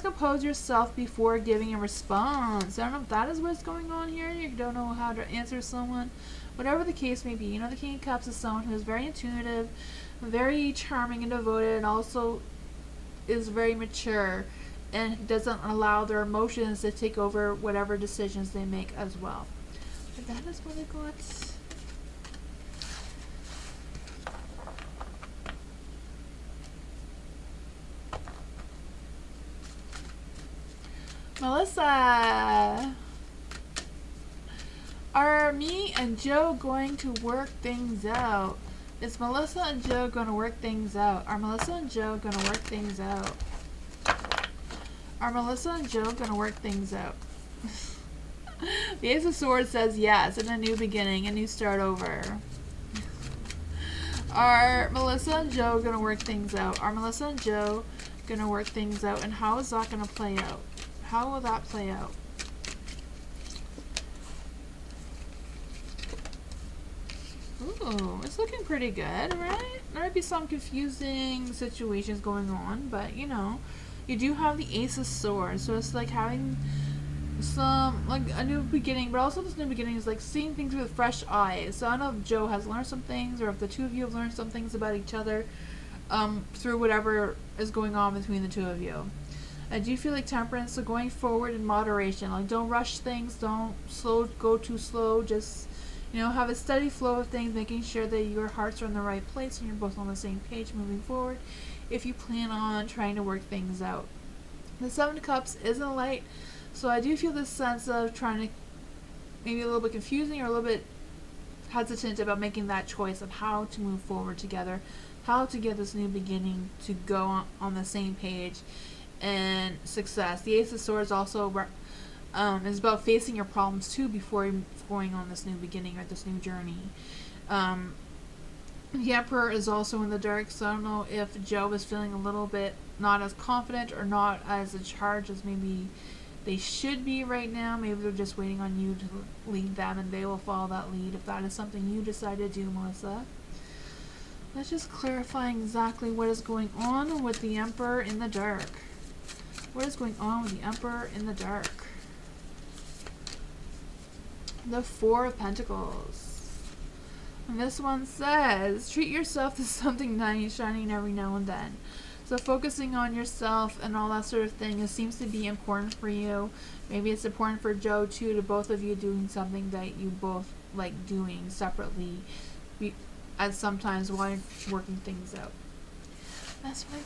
compose yourself before giving a response. I don't know if that is what's going on here. You don't know how to answer someone. Whatever the case may be, you know, the King of Cups is someone who is very intuitive, very charming and devoted, and also is very mature and doesn't allow their emotions to take over whatever decisions they make as well. But that is what I got. Melissa, are me and Joe going to work things out? Is Melissa and Joe going to work things out? Are Melissa and Joe going to work things out? Are Melissa and Joe going to work things out? The Ace of Swords says yes, and a new beginning, a new start over. Are Melissa and Joe going to work things out? Are Melissa and Joe going to work things out? And how is that going to play out? How will that play out? Ooh, it's looking pretty good, right? There might be some confusing situations going on, but you know, you do have the Ace of Swords, so it's like having some, like a new beginning, but also this new beginning is like seeing things with fresh eyes. So I don't know if Joe has learned some things, or if the two of you have learned some things about each other through whatever is going on between the two of you. I do feel like temperance, so going forward in moderation. Like, don't rush things, don't go too slow, just, You know, have a steady flow of things, making sure that your hearts are in the right place and you're both on the same page moving forward if you plan on trying to work things out. The Seven of Cups is in light, so I do feel this sense of trying to, maybe a little bit confusing or a little bit hesitant about making that choice of how to move forward together, how to get this new beginning to go on the same page and success. The Ace of Swords also is about facing your problems too before going on this new beginning or this new journey. The Emperor is also in the dark, so I don't know if Joe is feeling a little bit not as confident or not as in charge as maybe they should be right now. Maybe they're just waiting on you to lead them and they will follow that lead if that is something you decide to do, Melissa. Let's just clarify exactly what is going on with the Emperor in the dark. What is going on with the Emperor in the dark? The Four of Pentacles. And this one says, treat yourself to something nice shining every now and then. So focusing on yourself and all that sort of thing, it seems to be important for you. Maybe it's important for Joe too, to both of you doing something that you both like doing separately, as sometimes while you're working things out. That's what I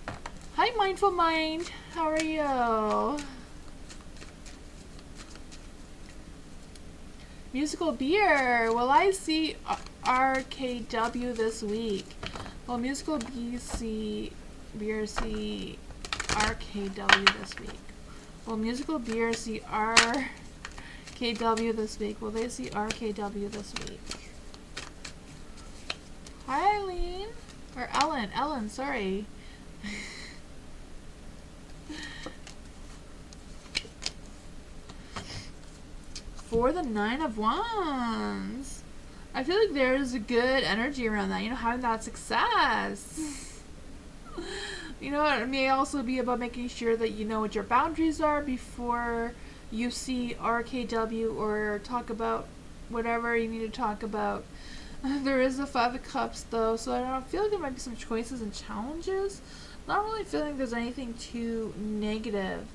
got. Hi, Mindful Mind. How are you? Musical beer. Will I see RKW this week? Will Musical BC Beer see RKW this week? Will Musical Beer see RKW this week? Will they see RKW this week? Hi, Eileen. Or Ellen. Ellen, sorry. For the Nine of Wands. I feel like there's a good energy around that, you know, having that success. You know, it may also be about making sure that you know what your boundaries are before you see RKW or talk about whatever you need to talk about. There is a Five of Cups though, so I don't feel like there might be some choices and challenges. Not really feeling there's anything too negative.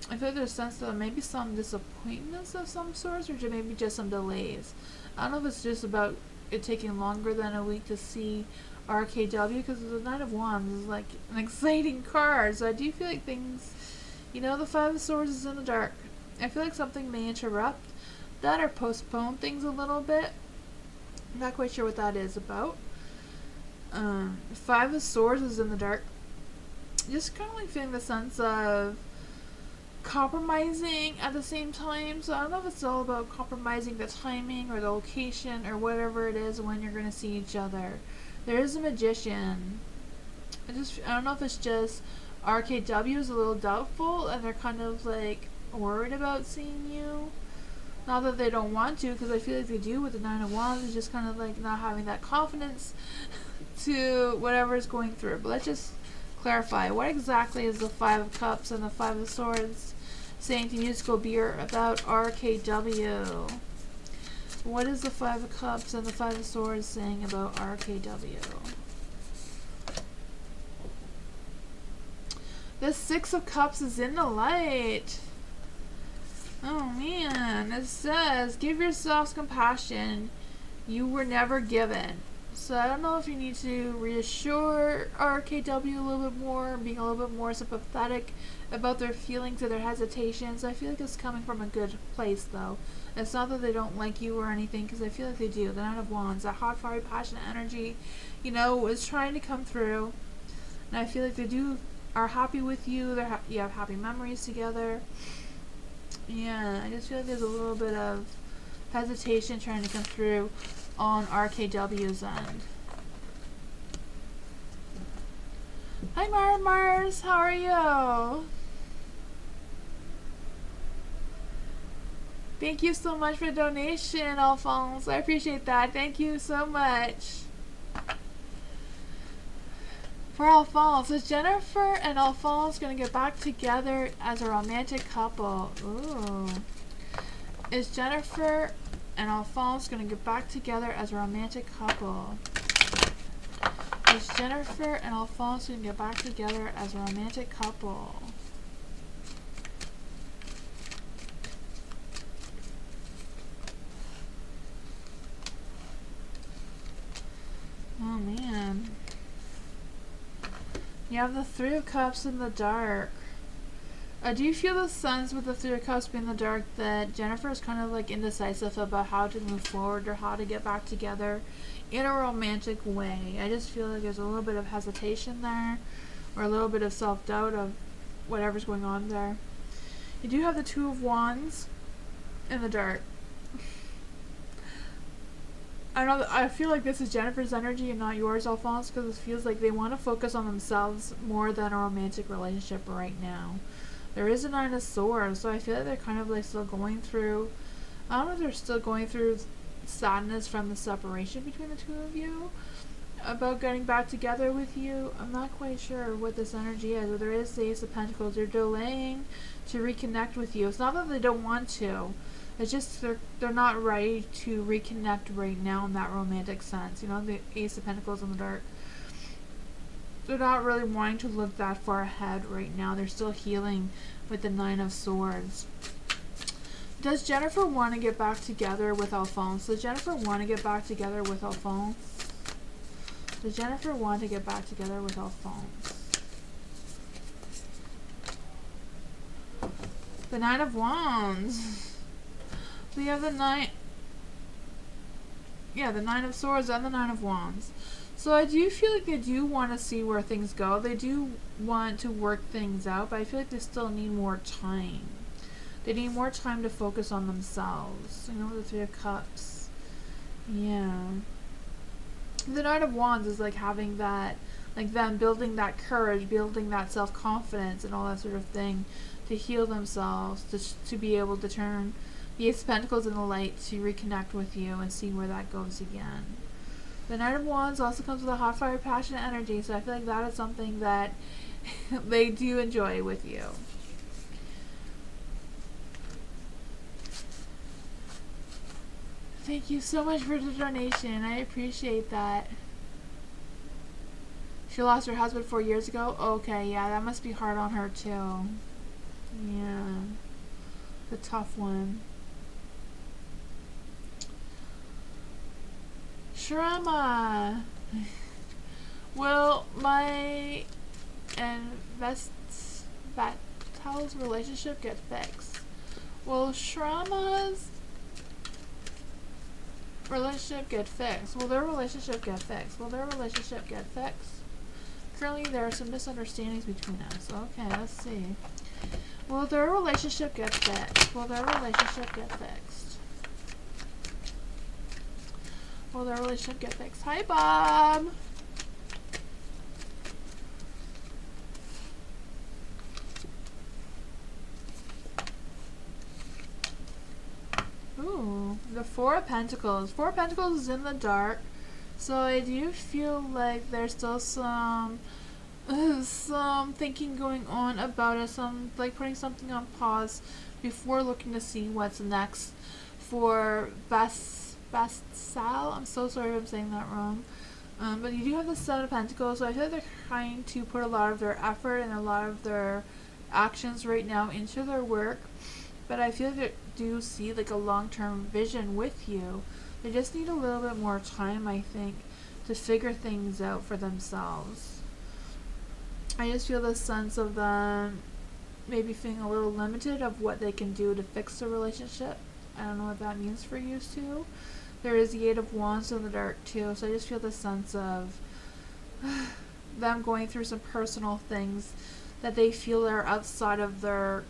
I feel like there's a sense that maybe some disappointments of some sorts, or maybe just some delays. I don't know if it's just about it taking longer than a week to see RKW, because the Knight of Wands is like an exciting card. So I do feel like things, you know, the Five of Swords is in the dark. I feel like something may interrupt that or postpone things a little bit. I'm not quite sure what that is about. Five of Swords is in the dark. Just kind of like feeling the sense of compromising at the same time. So I don't know if it's all about compromising the timing or the location or whatever it is when you're going to see each other. There is a Magician. I don't know if it's just RKW is a little doubtful and they're kind of like worried about seeing you. Not that they don't want to, because I feel like they do with the Nine of Wands. It's just kind of like not having that confidence to whatever is going through. But let's just clarify. What exactly is the Five of Cups and the Five of Swords saying to Musical Beer about RKW? What is the Five of Cups and the Five of Swords saying about RKW? The Six of Cups is in the light. Oh man, it says, give yourselves compassion. You were never given. So I don't know if you need to reassure RKW a little bit more, being a little bit more sympathetic about their feelings or their hesitations. I feel like it's coming from a good place though. It's not that they don't like you or anything, because I feel like they do. The Nine of Wands, that hot, fiery, passionate energy, you know, is trying to come through. And I feel like they are happy with you. You have happy memories together. Yeah, I just feel like there's a little bit of hesitation trying to come through on RKW's end. Hi Mars, how are you? Thank you so much for the donation, Alphonse. I appreciate that. Thank you so much. For Alphonse, is Jennifer and Alphonse going to get back together as a romantic couple? Ooh. Is Jennifer and Alphonse going to get back together as a romantic couple? Is Jennifer and Alphonse going to get back together as a romantic couple? You have the Three of Cups in the dark. Do you feel the sense with the Three of Cups being in the dark that Jennifer is kind of like indecisive about how to move forward or how to get back together in a romantic way? I just feel like there's a little bit of hesitation there, or a little bit of self-doubt of whatever's going on there. You do have the Two of Wands in the dark. I feel like this is Jennifer's energy and not yours, Alphonse, because it feels like they want to focus on themselves more than a romantic relationship right now. There is a Nine of Swords, so I feel like they're kind of like still going through, I don't know if they're still going through sadness from the separation between the two of you, about getting back together with you. I'm not quite sure what this energy is, but there is the Ace of Pentacles. They're delaying to reconnect with you. It's not that they don't want to. It's just they're not ready to reconnect right now in that romantic sense. You know, the Ace of Pentacles in the dark. They're not really wanting to look that far ahead right now. They're still healing with the Nine of Swords. Does Jennifer want to get back together with Alphonse? Does Jennifer want to get back together with Alphonse? Does Jennifer want to get back together with Alphonse? The Nine of Wands. So you have the Nine... Yeah, the Nine of Swords and the Nine of Wands. So I do feel like they do want to see where things go. They do want to work things out, but I feel like they still need more time. They need more time to focus on themselves. You know, the Three of Cups. Yeah. The Knight of Wands is like having that, like them building that courage, building that self-confidence and all that sort of thing to heal themselves, to be able to turn the Ace of Pentacles in the light to reconnect with you and see where that goes again. The Knight of Wands also comes with a hot fire, passionate energy, so I feel like that is something that they do enjoy with you. Thank you so much for the donation. I appreciate that. She lost her husband 4 years ago? Okay, yeah, that must be hard on her too. Yeah. The tough one. Shrama. Will my and Vestal's relationship get fixed? Will Shrama's relationship get fixed? Will their relationship get fixed? Will their relationship get fixed? Currently there are some misunderstandings between us. Okay, let's see. Will their relationship get fixed? Will their relationship get fixed? Will their relationship get fixed? Hi, Bob! Ooh, the Four of Pentacles. Four of Pentacles is in the dark, so I do feel like there's still some thinking going on about it, some like putting something on pause before looking to see what's next for Vestal. I'm so sorry if I'm saying that wrong. But you do have the Seven of Pentacles, so I feel like they're trying to put a lot of their effort and a lot of their actions right now into their work. But I feel like they do see like a long-term vision with you. They just need a little bit more time, I think, to figure things out for themselves. I just feel this sense of them maybe feeling a little limited of what they can do to fix the relationship. I don't know what that means for you two. There is the Eight of Wands in the dark too, so I just feel the sense of them going through some personal things that they feel are outside of their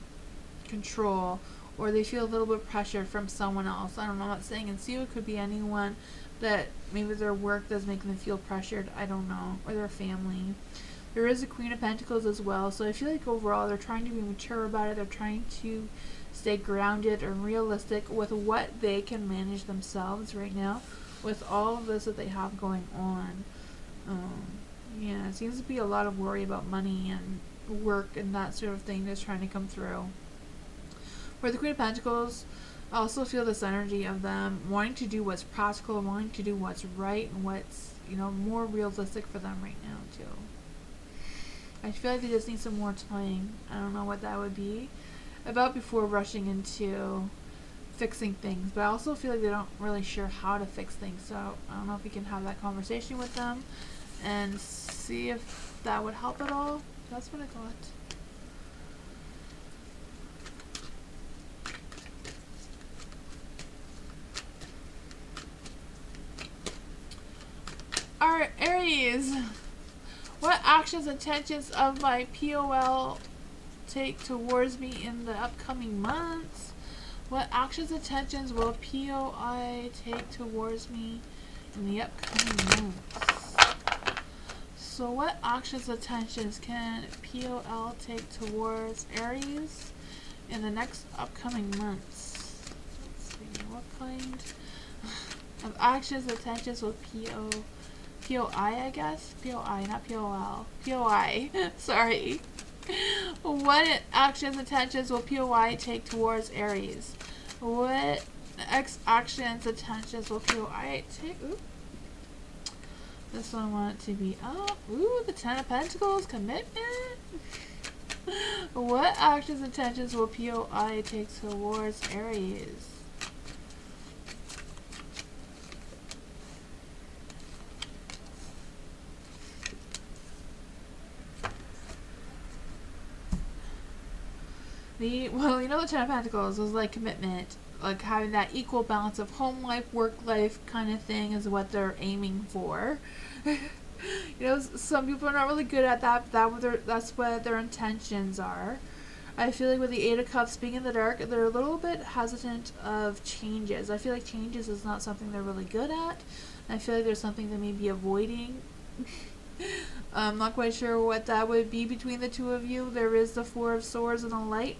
control, or they feel a little bit pressured from someone else. I don't know, I'm not saying it's you, it could be anyone that maybe their work does make them feel pressured, I don't know, or their family. There is a Queen of Pentacles as well, so I feel like overall they're trying to be mature about it, they're trying to stay grounded and realistic with what they can manage themselves right now with all of this that they have going on. Yeah, it seems to be a lot of worry about money and work and that sort of thing that's trying to come through. For the Queen of Pentacles, I also feel this energy of them wanting to do what's practical, wanting to do what's right and what's, you know, more realistic for them right now too. I feel like they just need some more time. I don't know what that would be about before rushing into fixing things, but I also feel like they don't really sure how to fix things, so I don't know if you can have that conversation with them and see if that would help at all. That's what I got. Alright, Aries. What actions, intentions of my POL take towards me in the upcoming months? What actions, intentions will POI take towards me in the upcoming months? So what actions, intentions can POL take towards Aries in the next upcoming months? Let's see, what kind of actions, intentions will POI, I guess? POI, not POL. POI. Sorry. What actions, intentions will POI take towards Aries? What actions, intentions will POI take? Ooh. This one I want it to be up. Ooh, the Ten of Pentacles, commitment. What actions, intentions will POI take towards Aries? Well, you know, the Ten of Pentacles was like commitment, like having that equal balance of home life, work life kind of thing is what they're aiming for. You know, some people are not really good at that, but that's what their intentions are. I feel like with the Eight of Cups being in the dark, they're a little bit hesitant of changes. I feel like changes is not something they're really good at. I feel like there's something they may be avoiding. I'm not quite sure what that would be between the two of you. There is the Four of Swords and the Light.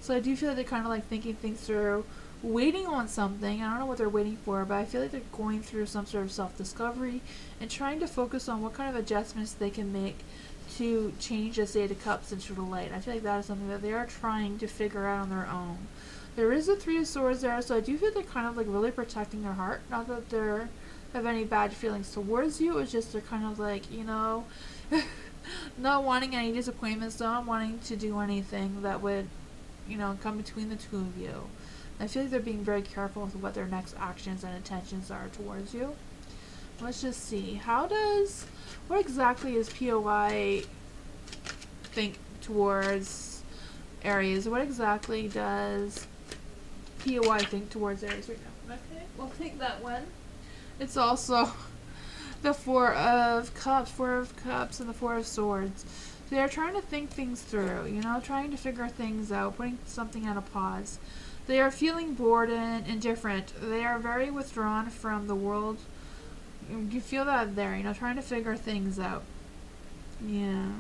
So I do feel like they're kind of like thinking things through, waiting on something. I don't know what they're waiting for, but I feel like they're going through some sort of self-discovery and trying to focus on what kind of adjustments they can make to change this Eight of Cups into the Light. I feel like that is something that they are trying to figure out on their own. There is the Three of Swords there, so I do feel they're kind of like really protecting their heart. Not that they're have any bad feelings towards you. It's just they're kind of like, you know, not wanting any disappointments, not wanting to do anything that would, you know, come between the two of you. I feel like they're being very careful with what their next actions and intentions are towards you. Let's just see. What exactly is POI think towards Aries? What exactly does POI think towards Aries right now? Okay, we'll take that one. It's also the Four of Cups and the Four of Swords. So they're trying to think things through, you know, trying to figure things out, putting something on a pause. They are feeling bored and indifferent. They are very withdrawn from the world. You feel that there, you know, trying to figure things out. Yeah.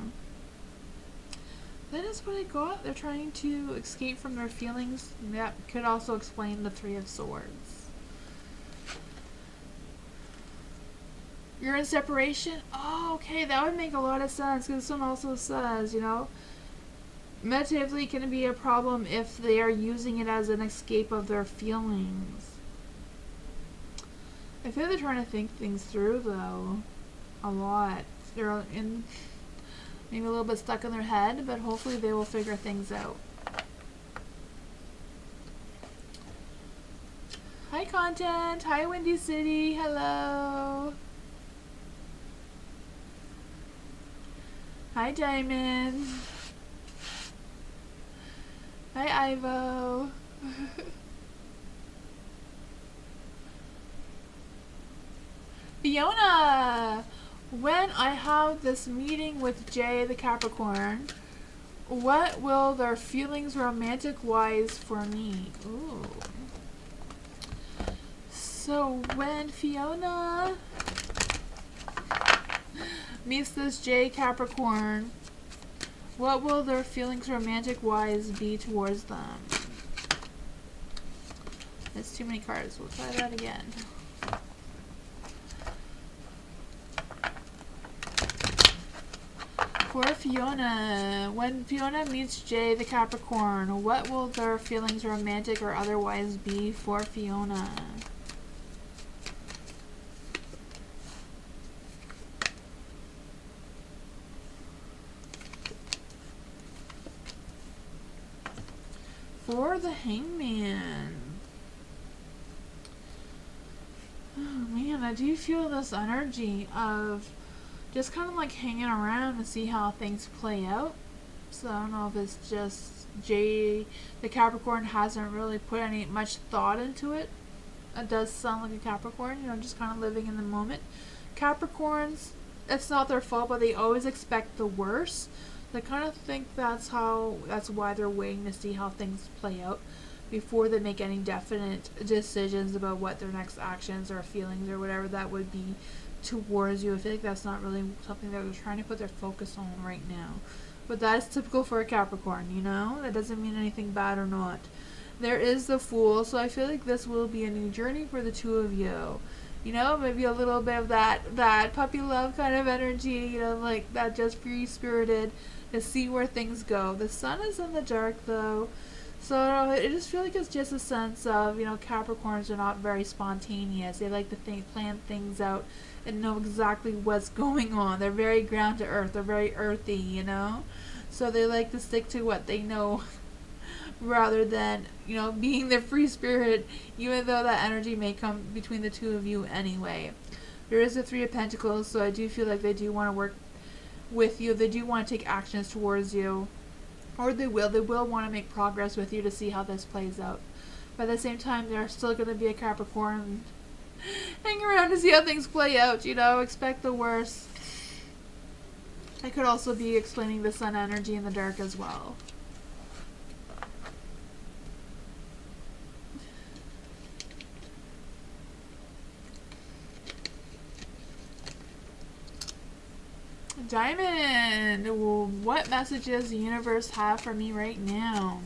That is what I got. They're trying to escape from their feelings. That could also explain the Three of Swords. You're in separation? Oh, okay, that would make a lot of sense, because this one also says, you know, meditatively can be a problem if they are using it as an escape of their feelings. I feel they're trying to think things through, though, a lot. They're in maybe a little bit stuck in their head, but hopefully they will figure things out. Hi, Content. Hi, Windy City. Hello. Hi, Diamond. Hi, Ivo. Fiona! When I have this meeting with Jay the Capricorn, what will their feelings romantic-wise for me? Ooh. So when Fiona meets this Jay Capricorn, what will their feelings romantic-wise be towards them? That's too many cards. We'll try that again. For Fiona, when Fiona meets Jay the Capricorn, what will their feelings romantic or otherwise be for Fiona? For the Hangman. Oh man, I do feel this energy of just kind of like hanging around to see how things play out. So I don't know if it's just the Capricorn hasn't really put any much thought into it. It does sound like a Capricorn, just kind of living in the moment. Capricorns, it's not their fault, but they always expect the worst. They kind of think that's why they're waiting to see how things play out before they make any definite decisions about what their next actions or feelings or whatever that would be towards you. I feel like that's not really something that they're trying to put their focus on right now. But that is typical for a Capricorn, That doesn't mean anything bad or not. There is the Fool, so I feel like this will be a new journey for the two of you. Maybe a little bit of that puppy love kind of energy, like that just free-spirited to see where things go. The Sun is in the dark, though. So I just feel like it's just a sense of, Capricorns are not very spontaneous. They like to plan things out and know exactly what's going on. They're very ground to earth. They're very earthy, So they like to stick to what they know rather than, being the free spirit, even though that energy may come between the two of you anyway. There is the Three of Pentacles, so I do feel like they do want to work with you. They do want to take actions towards you. Or they will want to make progress with you to see how this plays out. But at the same time, they're still going to be a Capricorn. Hang around to see how things play out, expect the worst. I could also be explaining the Sun energy in the dark as well. Diamond, what messages the universe have for me right now?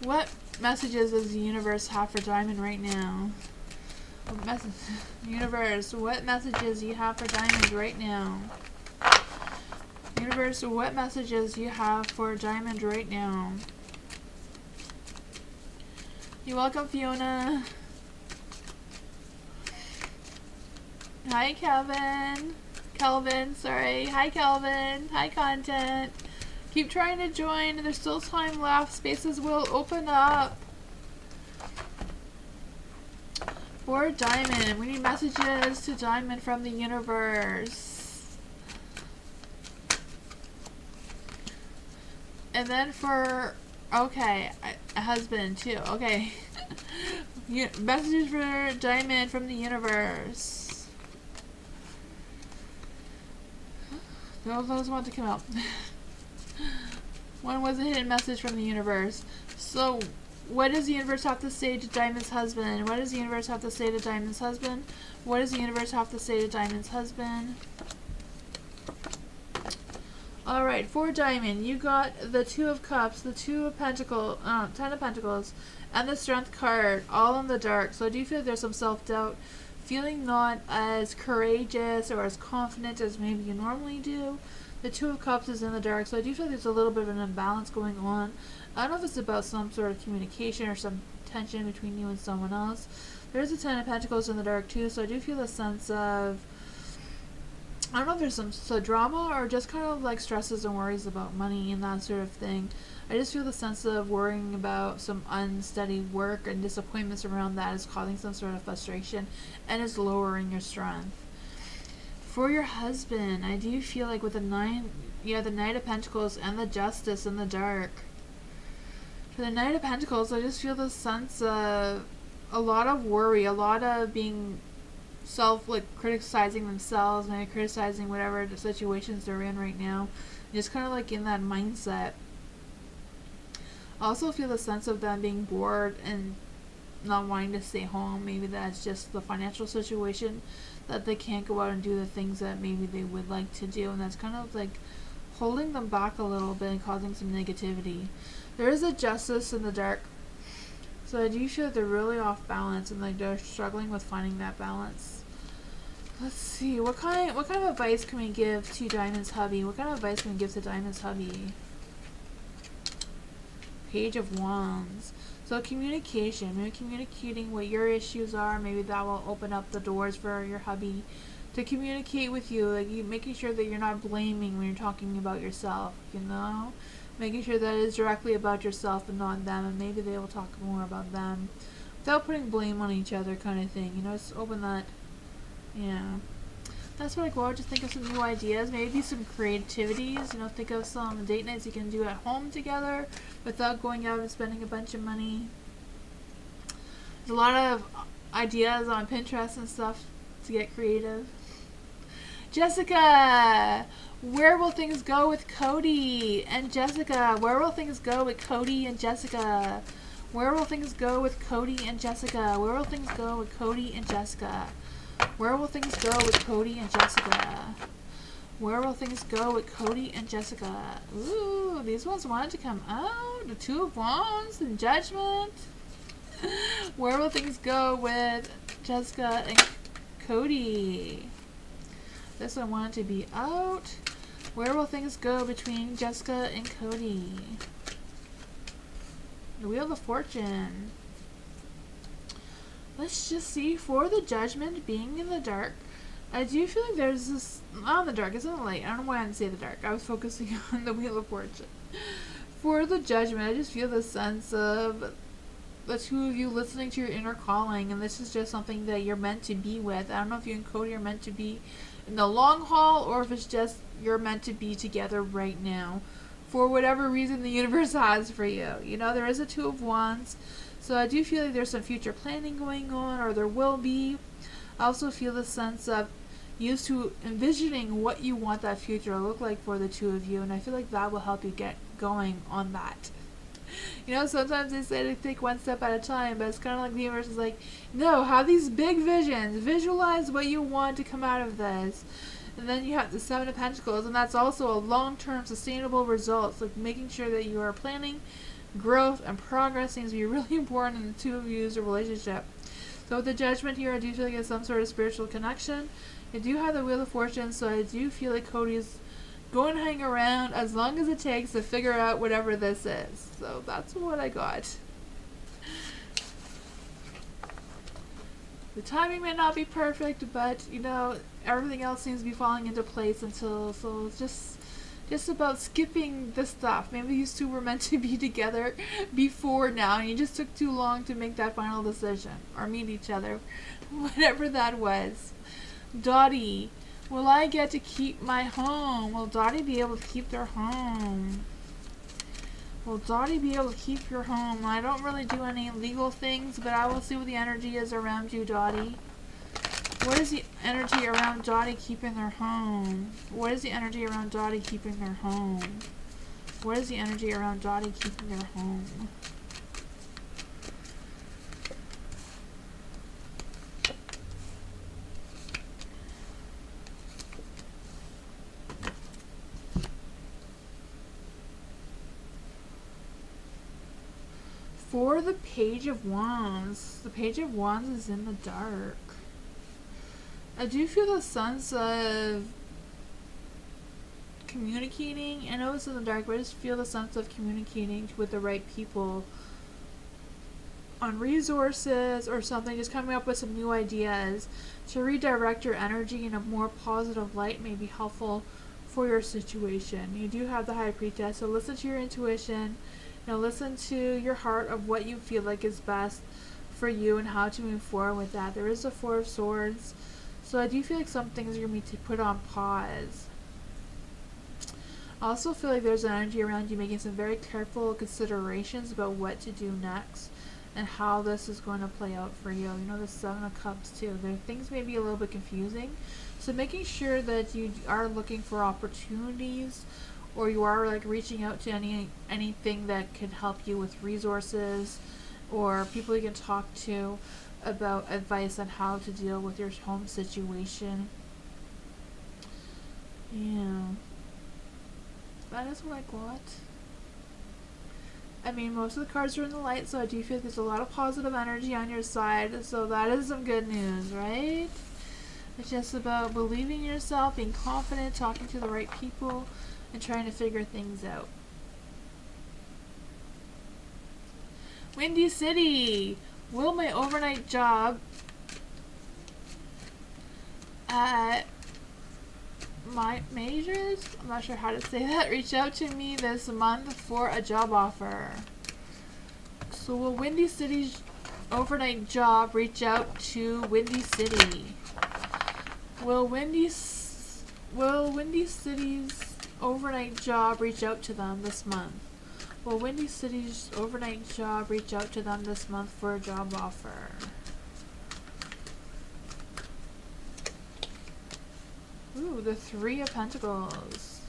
What messages does the universe have for Diamond right now? Universe, what messages do you have for Diamond right now? Universe, what messages do you have for Diamond right now? You're welcome, Fiona. Hi, Kelvin, sorry. Hi, Kelvin. Hi, content. Keep trying to join. There's still time left. Spaces will open up. For Diamond, we need messages to Diamond from the universe. And then for, okay, a husband too. Okay. Messages for Diamond from the universe. Those want to come out. One was a hidden message from the universe. So, what does the universe have to say to Diamond's husband? What does the universe have to say to Diamond's husband? What does the universe have to say to Diamond's husband? Alright, for Diamond, you got the Two of Cups, the Two of Pentacles, Ten of Pentacles, and the Strength card, all in the dark. So I do feel there's some self-doubt. Feeling not as courageous or as confident as maybe you normally do. The Two of Cups is in the dark, so I do feel there's a little bit of an imbalance going on. I don't know if it's about some sort of communication or some tension between you and someone else. There's a Ten of Pentacles in the dark too, so I do feel a sense of, I don't know if there's some drama or just kind of like stresses and worries about money and that sort of thing. I just feel the sense of worrying about some unsteady work and disappointments around that is causing some sort of frustration and is lowering your strength. For your husband, I do feel like with the the Knight of Pentacles and the Justice in the dark. For the Knight of Pentacles, I just feel the sense of a lot of worry, a lot of being criticizing themselves, maybe criticizing whatever the situations they're in right now. Just kind of like in that mindset. I also feel the sense of them being bored and not wanting to stay home. Maybe that's just the financial situation that they can't go out and do the things that maybe they would like to do, and that's kind of like holding them back a little bit and causing some negativity. There is a Justice in the dark, so I do feel that they're really off balance and like they're struggling with finding that balance. Let's see, what kind of advice can we give to Diamond's hubby? What kind of advice can we give to Diamond's hubby? Page of Wands. So communication, maybe communicating what your issues are, maybe that will open up the doors for your hubby to communicate with you, like you making sure that you're not blaming when you're talking about yourself, making sure that it is directly about yourself and not them, and maybe they will talk more about them without putting blame on each other kind of thing, just open that, yeah. That's what I go out to think of some new ideas, maybe some creativities, you know, think of some date nights you can do at home together without going out and spending a bunch of money. There's a lot of ideas on Pinterest and stuff to get creative. Jessica! Where will things go with Cody and Jessica? Where will things go with Cody and Jessica? Where will things go with Cody and Jessica? Where will things go with Cody and Jessica? Where will things go with Cody and Jessica? Where will things go with Cody and Jessica? Ooh, these ones wanted to come out. The Two of Wands and Judgment. Where will things go with Jessica and Cody? This one wanted to be out. Where will things go between Jessica and Cody? The Wheel of Fortune. Let's just see. For the Judgment, being in the dark, I do feel like there's this... Not in the dark, it's in the light. I don't know why I didn't say the dark. I was focusing on the Wheel of Fortune. For the Judgment, I just feel the sense of the two of you listening to your inner calling, and this is just something that you're meant to be with. I don't know if you and Cody are meant to be in the long haul, or if it's just you're meant to be together right now for whatever reason the universe has for you. You know, there is a Two of Wands, so I do feel like there's some future planning going on, or there will be. I also feel the sense of used to envisioning what you want that future to look like for the two of you, and I feel like that will help you get going on that. You know, sometimes they say to take one step at a time, but it's kind of like the universe is like, no, have these big visions. Visualize what you want to come out of this. And then you have the Seven of Pentacles, and that's also a long-term sustainable result. Like making sure that you are planning growth and progress seems to be really important in the two of you's relationship. So with the Judgment here, I do feel like it's some sort of spiritual connection. I do have the Wheel of Fortune, so I do feel like Cody's going to hang around as long as it takes to figure out whatever this is. So that's what I got. The timing may not be perfect, but you know, everything else seems to be falling into place until, so it's just about skipping the stuff. Maybe these two were meant to be together before now, and you just took too long to make that final decision or meet each other, whatever that was. Dottie, will I get to keep my home? Will Dottie be able to keep their home? Will Dottie be able to keep your home? I don't really do any legal things, but I will see what the energy is around you, Dottie. What is the energy around Dottie keeping their home? What is the energy around Dottie keeping their home? What is the energy around Dottie keeping their home? For the Page of Wands, the Page of Wands is in the dark. I do feel the sense of communicating. I know it's in the dark, but I just feel the sense of communicating with the right people on resources or something, just coming up with some new ideas to redirect your energy in a more positive light may be helpful for your situation. You do have the High Priestess, so listen to your intuition. You know, listen to your heart of what you feel like is best for you and how to move forward with that. There is the Four of Swords, so I do feel like some things are going to be put on pause. I also feel like there's an energy around you making some very careful considerations about what to do next and how this is going to play out for you. You know, the Seven of Cups too. Things may be a little bit confusing, so making sure that you are looking for opportunities, or you are like reaching out to anything that could help you with resources or people you can talk to about advice on how to deal with your home situation. Yeah, that is what I got. I mean, most of the cards are in the light, so I do feel there's a lot of positive energy on your side, so that is some good news, right? It's just about believing in yourself, being confident, talking to the right people, and trying to figure things out. Windy City, will my overnight job at my majors, I'm not sure how to say that, reach out to me this month for a job offer? So will Windy City's overnight job reach out to Windy City? Will Windy City's overnight job reach out to them this month? Will Windy City's overnight job reach out to them this month for a job offer? Ooh, the Three of Pentacles.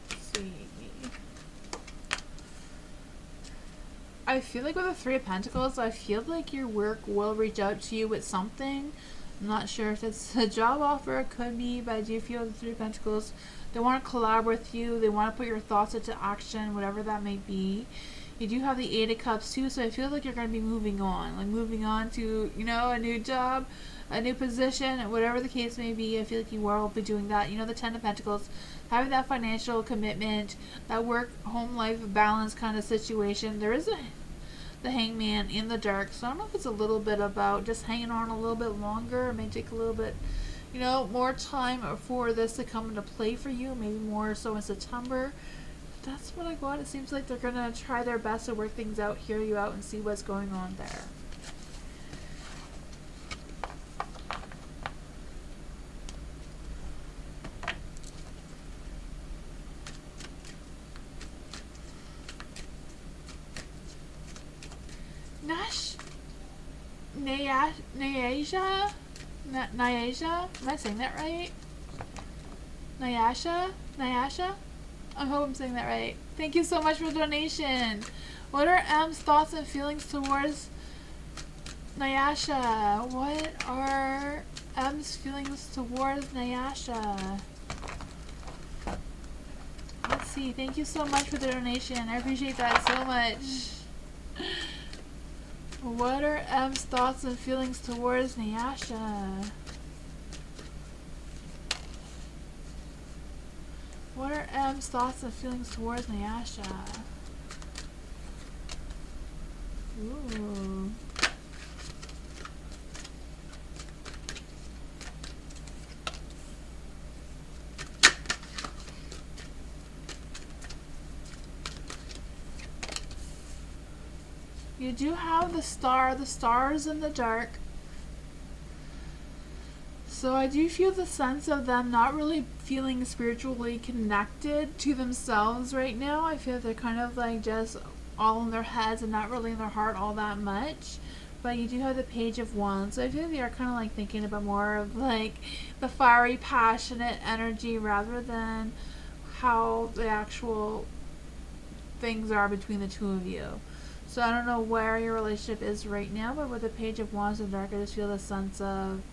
Let's see. I feel like with the Three of Pentacles, I feel like your work will reach out to you with something. I'm not sure if it's a job offer, it could be, but I do feel the Three of Pentacles, they want to collaborate with you, they want to put your thoughts into action, whatever that may be. You do have the Eight of Cups too, so I feel like you're going to be moving on. Like moving on to, you know, a new job, a new position, whatever the case may be. I feel like you will be doing that. You know, the Ten of Pentacles, having that financial commitment, that work-home life balance kind of situation. There is the Hangman in the dark, so I don't know if it's a little bit about just hanging on a little bit longer. It may take a little bit, you know, more time for this to come into play for you, maybe more so in September. That's what I got. It seems like they're gonna try their best to work things out, hear you out, and see what's going on there. Nyasha? Am I saying that right? Nyasha? I hope I'm saying that right. Thank you so much for the donation. What are M's thoughts and feelings towards Nyasha? What are M's feelings towards Nyasha? Let's see. Thank you so much for the donation. I appreciate that so much. What are M's thoughts and feelings towards Nyasha? What are M's thoughts and feelings towards Nyasha? Ooh. You do have the stars in the dark. So I do feel the sense of them not really feeling spiritually connected to themselves right now. I feel they're kind of like just all in their heads and not really in their heart all that much. But you do have the Page of Wands. So I feel they are kind of like thinking about more of like the fiery, passionate energy rather than how the actual things are between the two of you. So I don't know where your relationship is right now, but with the Page of Wands in the dark, I just feel the sense of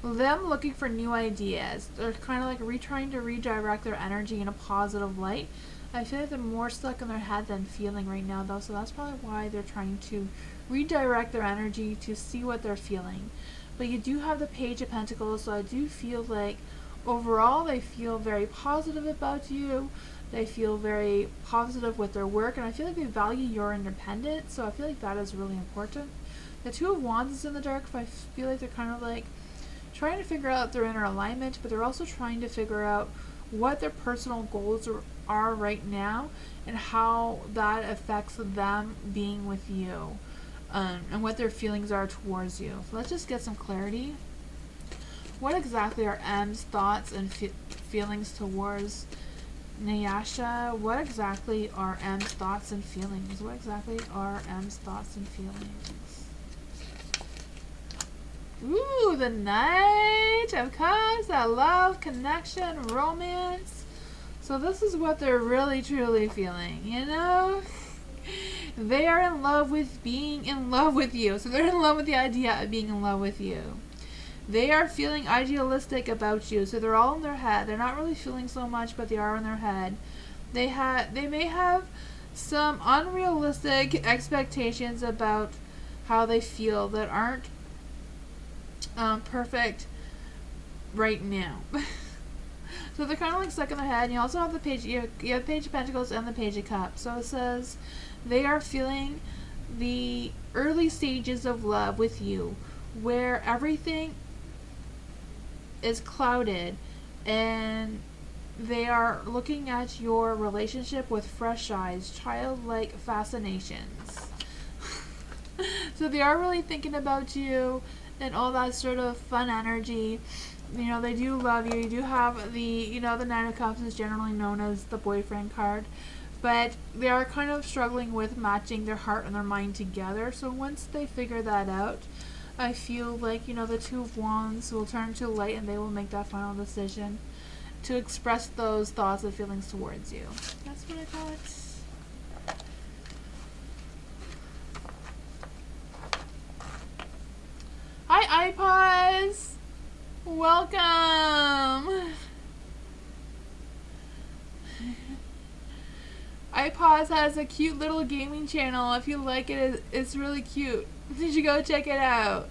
them looking for new ideas. They're kind of like trying to redirect their energy in a positive light. I feel like they're more stuck in their head than feeling right now, though, so that's probably why they're trying to redirect their energy to see what they're feeling. But you do have the Page of Pentacles, so I do feel like overall they feel very positive about you. They feel very positive with their work, and I feel like they value your independence, so I feel like that is really important. The Two of Wands is in the dark, but I feel like they're kind of like trying to figure out their inner alignment, but they're also trying to figure out what their personal goals are right now and how that affects them being with you, and what their feelings are towards you. So let's just get some clarity. What exactly are M's thoughts and feelings towards Nyasha? What exactly are M's thoughts and feelings? What exactly are M's thoughts and feelings? Ooh, the Knight of Cups, that love, connection, romance. So this is what they're really truly feeling, you know? They are in love with being in love with you. So they're in love with the idea of being in love with you. They are feeling idealistic about you. So they're all in their head. They're not really feeling so much, but they are in their head. They may have some unrealistic expectations about how they feel that aren't perfect right now. So they're kind of like stuck in their head. And you also have the page. You have the Page of Pentacles and the Page of Cups. So it says they are feeling the early stages of love with you, where everything is clouded and they are looking at your relationship with fresh eyes, childlike fascinations. So they are really thinking about you and all that sort of fun energy. You know, they do love you. You do have the, you know, the Nine of Cups is generally known as the boyfriend card. But they are kind of struggling with matching their heart and their mind together. So once they figure that out, I feel like, you know, the Two of Wands will turn to light and they will make that final decision to express those thoughts and feelings towards you. That's what I got. Hi, iPods! Welcome! iPods has a cute little gaming channel. If you like it, it's really cute. You should go check it out.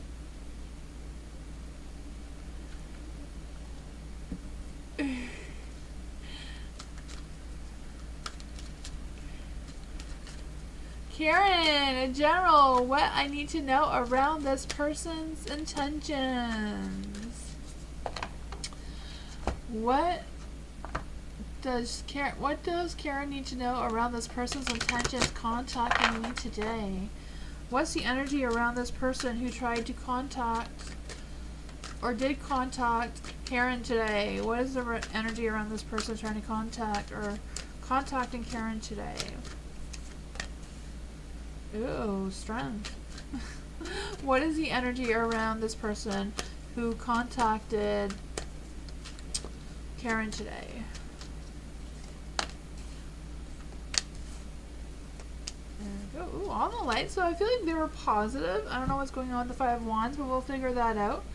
Karen, in general, what I need to know around this person's intentions. What does Karen need to know around this person's intentions contacting me today? What's the energy around this person who tried to contact or did contact Karen today? What is the energy around this person trying to contact or contacting Karen today? Ooh, strength. What is the energy around this person who contacted Karen today? There we go. Ooh, on the light. So I feel like they were positive. I don't know what's going on with the Five of Wands, but we'll figure that out.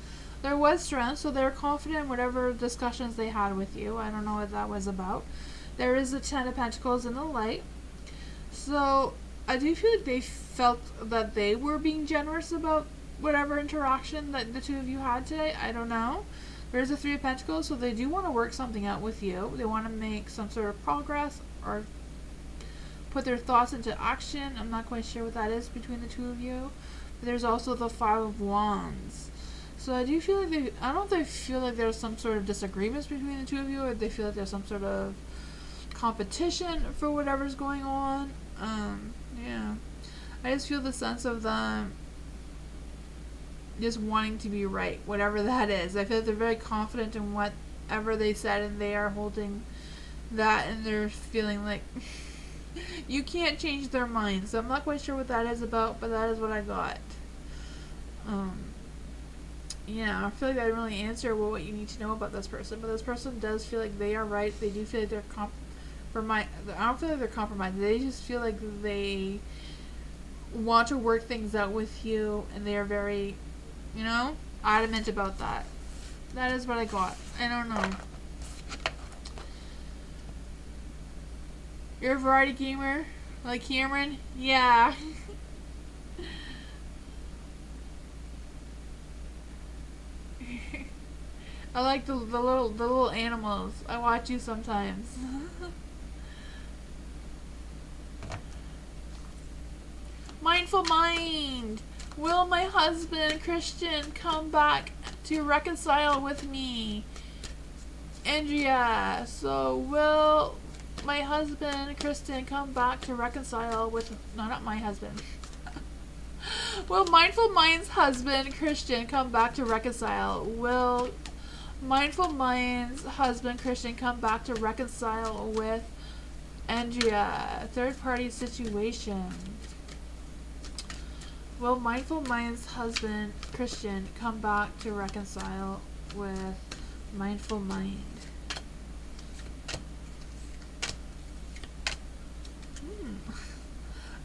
There was strength, so they're confident in whatever discussions they had with you. I don't know what that was about. There is the Ten of Pentacles in the light. So I do feel like they felt that they were being generous about whatever interaction that the two of you had today. I don't know. There's a Three of Pentacles, so they do want to work something out with you. They want to make some sort of progress or put their thoughts into action. I'm not quite sure what that is between the two of you. But there's also the Five of Wands. So I do feel like I don't know if they feel like there's some sort of disagreements between the two of you, or they feel like there's some sort of competition for whatever's going on. Yeah. I just feel the sense of them just wanting to be right, whatever that is. I feel like they're very confident in whatever they said, and they are holding that, and they're feeling like you can't change their minds. So I'm not quite sure what that is about, but that is what I got. Yeah, I feel like I didn't really answer what you need to know about this person, but this person does feel like they are right. They do feel like they're I don't feel like they're compromised. They just feel like they want to work things out with you, and they are very, you know, adamant about that. That is what I got. I don't know. You're a variety gamer? Like Cameron? Yeah. I like the little animals. I watch you sometimes. Mindful mind. Will my husband Christian come back to reconcile with me? Andrea. So will my husband Kristen come back to reconcile with not my husband. Will Mindful Mind's husband Christian come back to reconcile? Will Mindful Mind's husband Christian come back to reconcile with Andrea? Third party situation. Will Mindful Mind's husband Christian come back to reconcile with Mindful Mind?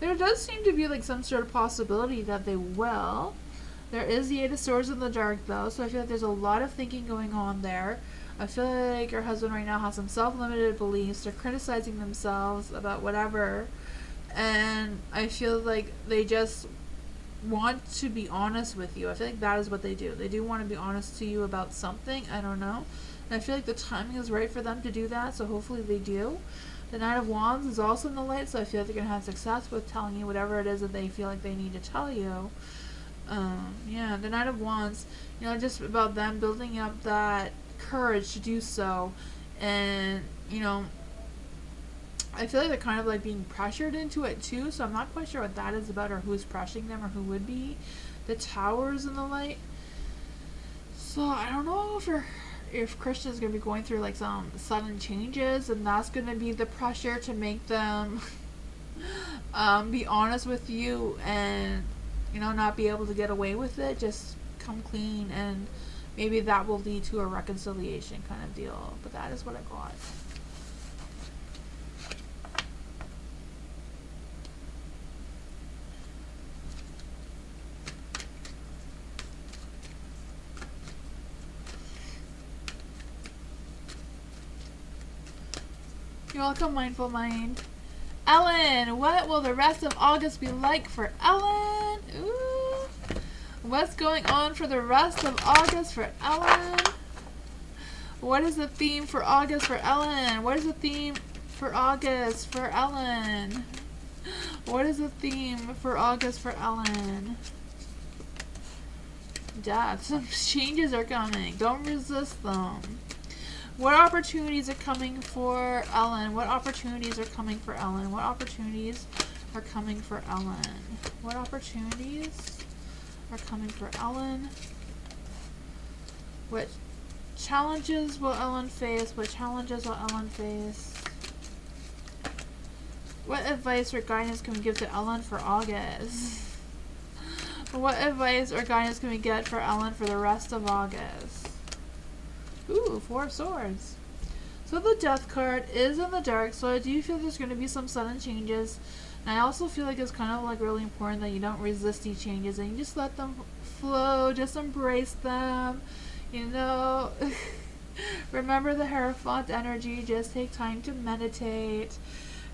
There does seem to be like some sort of possibility that they will. There is the Eight of Swords in the dark though, so I feel like there's a lot of thinking going on there. I feel like your husband right now has some self-limited beliefs. They're criticizing themselves about whatever. And I feel like they just want to be honest with you. I feel like that is what they do. They do want to be honest to you about something. I don't know. And I feel like the timing is right for them to do that, so hopefully they do. The Knight of Wands is also in the light, so I feel like they're going to have success with telling you whatever it is that they feel like they need to tell you. Yeah, the Knight of Wands, you know, just about them building up that courage to do so and you know, I feel like they're kind of like being pressured into it too, so I'm not quite sure what that is about or who's pressuring them or who would be. The towers and the light. So I don't know if Christian's gonna be going through like some sudden changes, and that's gonna be the pressure to make them be honest with you and, you know, not be able to get away with it. Just come clean, and maybe that will lead to a reconciliation kind of deal. But that is what I got. You're welcome, Mindful Mind. Ellen, what will the rest of August be like for Ellen? Ooh. What's going on for the rest of August for Ellen? What is the theme for August for Ellen? What is the theme for August for Ellen? What is the theme for August for Ellen? Death. Some changes are coming. Don't resist them. What opportunities are coming for Ellen? What opportunities are coming for Ellen? What opportunities are coming for Ellen? What opportunities are coming for Ellen? What challenges will Ellen face? What challenges will Ellen face? What advice or guidance can we give to Ellen for August? What advice or guidance can we get for Ellen for the rest of August? Ooh, 4 of Swords. So the Death card is in the dark, so I do feel there's going to be some sudden changes. And I also feel like it's kind of like really important that you don't resist these changes and you just let them flow, just embrace them, you know. Remember the Hierophant energy, just take time to meditate.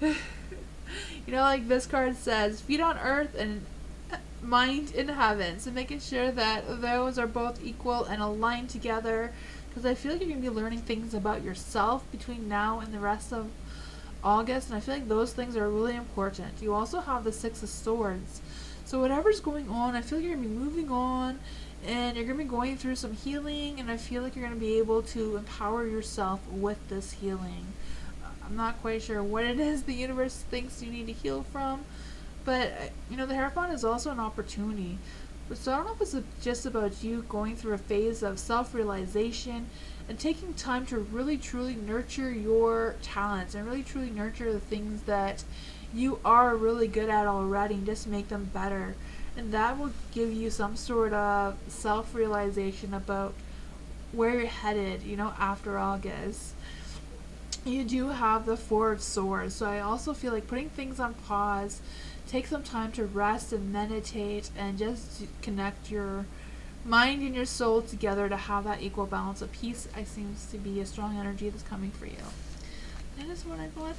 You know, like this card says, feet on earth and mind in heaven. So making sure that those are both equal and aligned together. Because I feel like you're going to be learning things about yourself between now and the rest of August. And I feel like those things are really important. You also have the 6 of Swords. So whatever's going on, I feel like you're going to be moving on. And you're going to be going through some healing. And I feel like you're going to be able to empower yourself with this healing. I'm not quite sure what it is the universe thinks you need to heal from. But, you know, the Hierophant is also an opportunity. So I don't know if it's just about you going through a phase of self-realization and taking time to really truly nurture your talents and really truly nurture the things that you are really good at already and just make them better. And that will give you some sort of self-realization about where you're headed, you know, after August. You do have the 4 of Swords, so I also feel like putting things on pause. Take some time to rest and meditate and just connect your mind and your soul together to have that equal balance of peace. I seems to be a strong energy that's coming for you. That is what I got.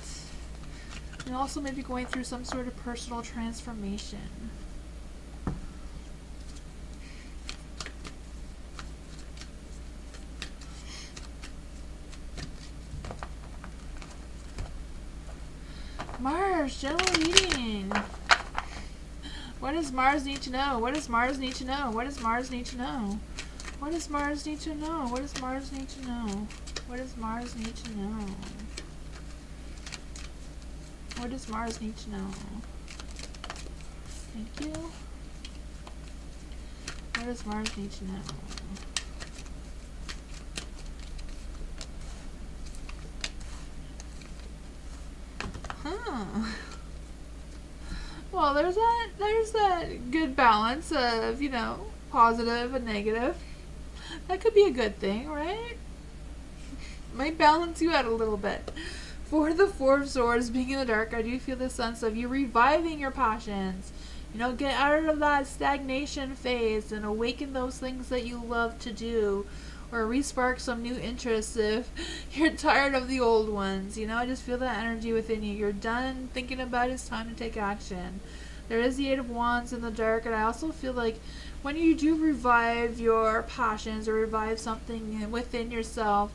And also maybe going through some sort of personal transformation. Mars, general reading. What does Mars need to know? What does Mars need to know? What does Mars need to know? What does Mars need to know? What does Mars need to know? What does Mars need to know? What does Mars need to know? Thank you. What does Mars need to know? Huh. Well, there's that good balance of, you know, positive and negative. That could be a good thing, right? Might balance you out a little bit. For the 4 of Swords being in the dark, I do feel the sense of you reviving your passions. You know, get out of that stagnation phase and awaken those things that you love to do. Or re-spark some new interests if you're tired of the old ones. You know, I just feel that energy within you. You're done thinking about it. It's time to take action. There is the 8 of Wands in the dark, and I also feel like when you do revive your passions or revive something within yourself,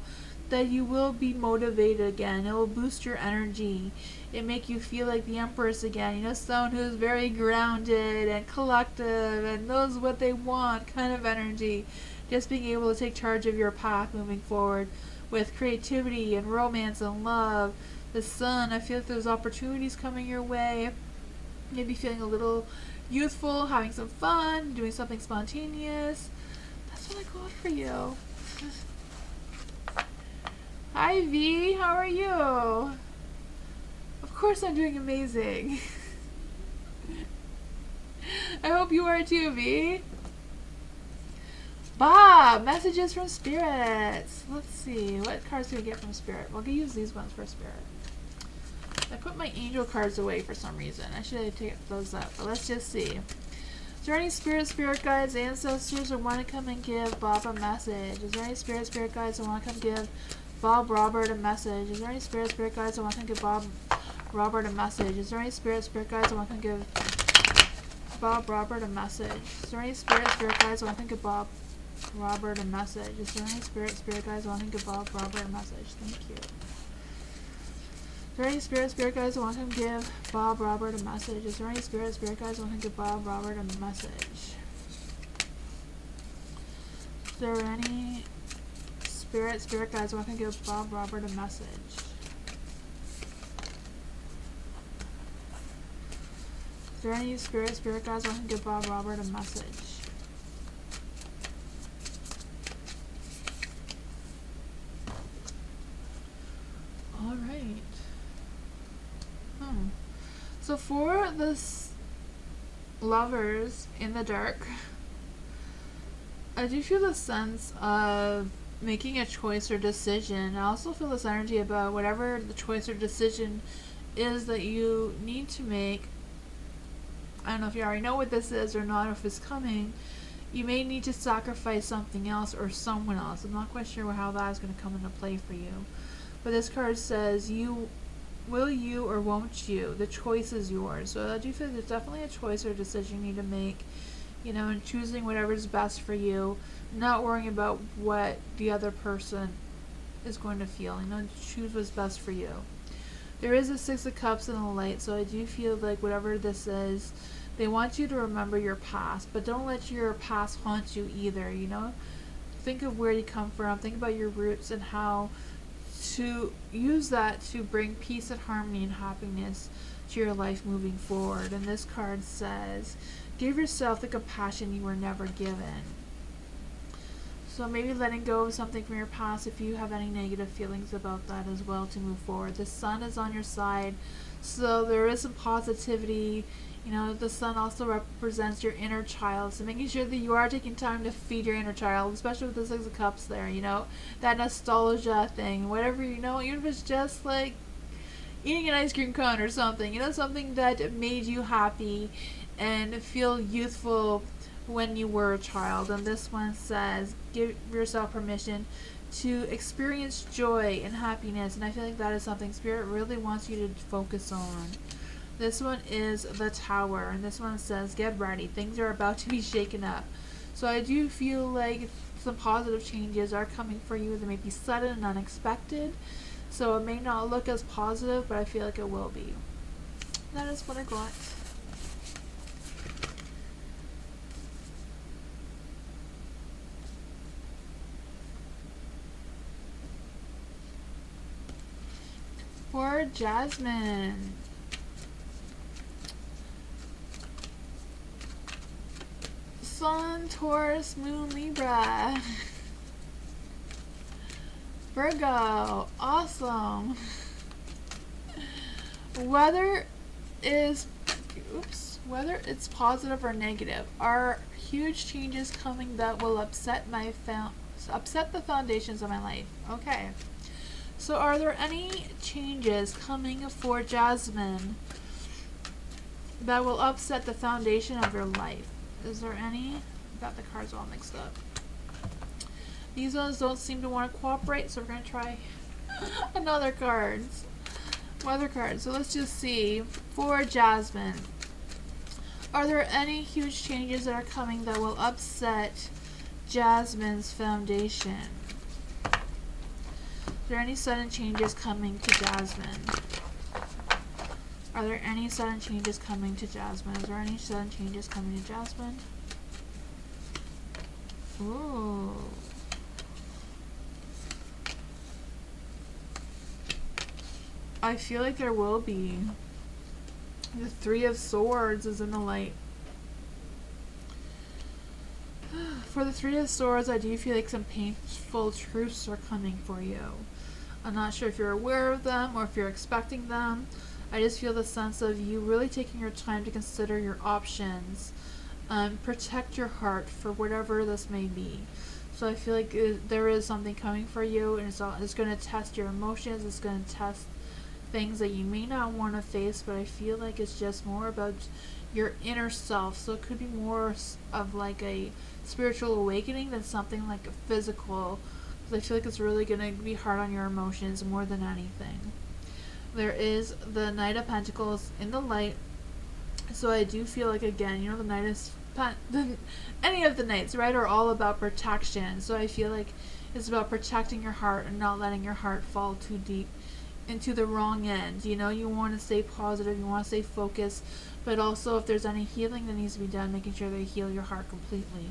that you will be motivated again. It will boost your energy. It make you feel like the Empress again. You know, someone who's very grounded and collective and knows what they want kind of energy. just being able to take charge of your path moving forward with creativity and romance and love. The Sun, I feel like there's opportunities coming your way. Maybe feeling a little youthful, having some fun, doing something spontaneous. That's what I got for you. Hi V, how are you? Of course I'm doing amazing. I hope you are too, V. Bob, messages from spirits. Let's see, what cards do we get from spirit? We'll use these ones for spirit. I put my angel cards away for some reason. I should have taken those up, but let's just see. Is there any spirit guides, ancestors, or want to come and give Bob a message? Is there any spirit guides that want to come give Bob Robert a message? Is there any spirit guides that want to come give Bob Robert a message? Is there any spirit guides that want to come give Bob Robert a message? Is there any spirit guides that want to come give Bob Robert a message? Is there any spirit guides that want to give Bob Robert a message? Thank you. Is there any spirit guides that want to give Bob Robert a message? Is there any spirit guides that want to give Bob Robert a message? Is there any spirit guides that want to give Bob Robert a message? Is there any spirit guides that want to give Bob Robert a message? All right. So for this lovers in the dark, I do feel the sense of making a choice or decision. I also feel this energy about whatever the choice or decision is that you need to make. I don't know if you already know what this is or not, or if it's coming. You may need to sacrifice something else or someone else. I'm not quite sure how that is going to come into play for you. But this card says, will you or won't you? The choice is yours. So I do feel there's definitely a choice or decision you need to make, you know, and choosing whatever's best for you, not worrying about what the other person is going to feel. You know, choose what's best for you. There is a Six of Cups in the light, so I do feel like whatever this is, they want you to remember your past, but don't let your past haunt you either, you know? Think of where you come from, think about your roots and how to use that to bring peace and harmony and happiness to your life moving forward. And this card says, give yourself the compassion you were never given. So maybe letting go of something from your past if you have any negative feelings about that as well to move forward. The Sun is on your side, so there is some positivity. You know, the Sun also represents your inner child, so making sure that you are taking time to feed your inner child, especially with the Six of Cups there, you know, that nostalgia thing, whatever, you know, even if it's just like eating an ice cream cone or something, you know, something that made you happy and feel youthful when you were a child. And this one says, give yourself permission to experience joy and happiness, and I feel like that is something Spirit really wants you to focus on. This one is the Tower, and this one says, get ready. Things are about to be shaken up. So I do feel like some positive changes are coming for you. They may be sudden and unexpected, so it may not look as positive, but I feel like it will be. That is what I got. For Jasmine. Sun, Taurus, Moon, Libra. Virgo. Awesome. Whether it's positive or negative, are huge changes coming that will upset the foundations of my life. Okay. So are there any changes coming for Jasmine that will upset the foundation of your life? Is there any? Got the cards all mixed up. These ones don't seem to want to cooperate, so we're going to try another card. So let's just see. For Jasmine, are there any huge changes that are coming that will upset Jasmine's foundation? Are there any sudden changes coming to Jasmine? Are there any sudden changes coming to Jasmine? Is there any sudden changes coming to Jasmine? Ooh. I feel like there will be. The Three of Swords is in the light. For the Three of Swords, I do feel like some painful truths are coming for you. I'm not sure if you're aware of them or if you're expecting them. I just feel the sense of you really taking your time to consider your options. Protect your heart for whatever this may be. So I feel like there is something coming for you, and it's going to test your emotions. It's going to test things that you may not want to face, but I feel like it's just more about your inner self. So it could be more of like a spiritual awakening than something like a physical, because I feel like it's really going to be hard on your emotions more than anything. There is the Knight of Pentacles in the light. So I do feel like, again, the Knight is any of the Knights, right, are all about protection. So I feel like it's about protecting your heart and not letting your heart fall too deep into the wrong end. You want to stay positive, you want to stay focused, but also if there's any healing that needs to be done, making sure they heal your heart completely.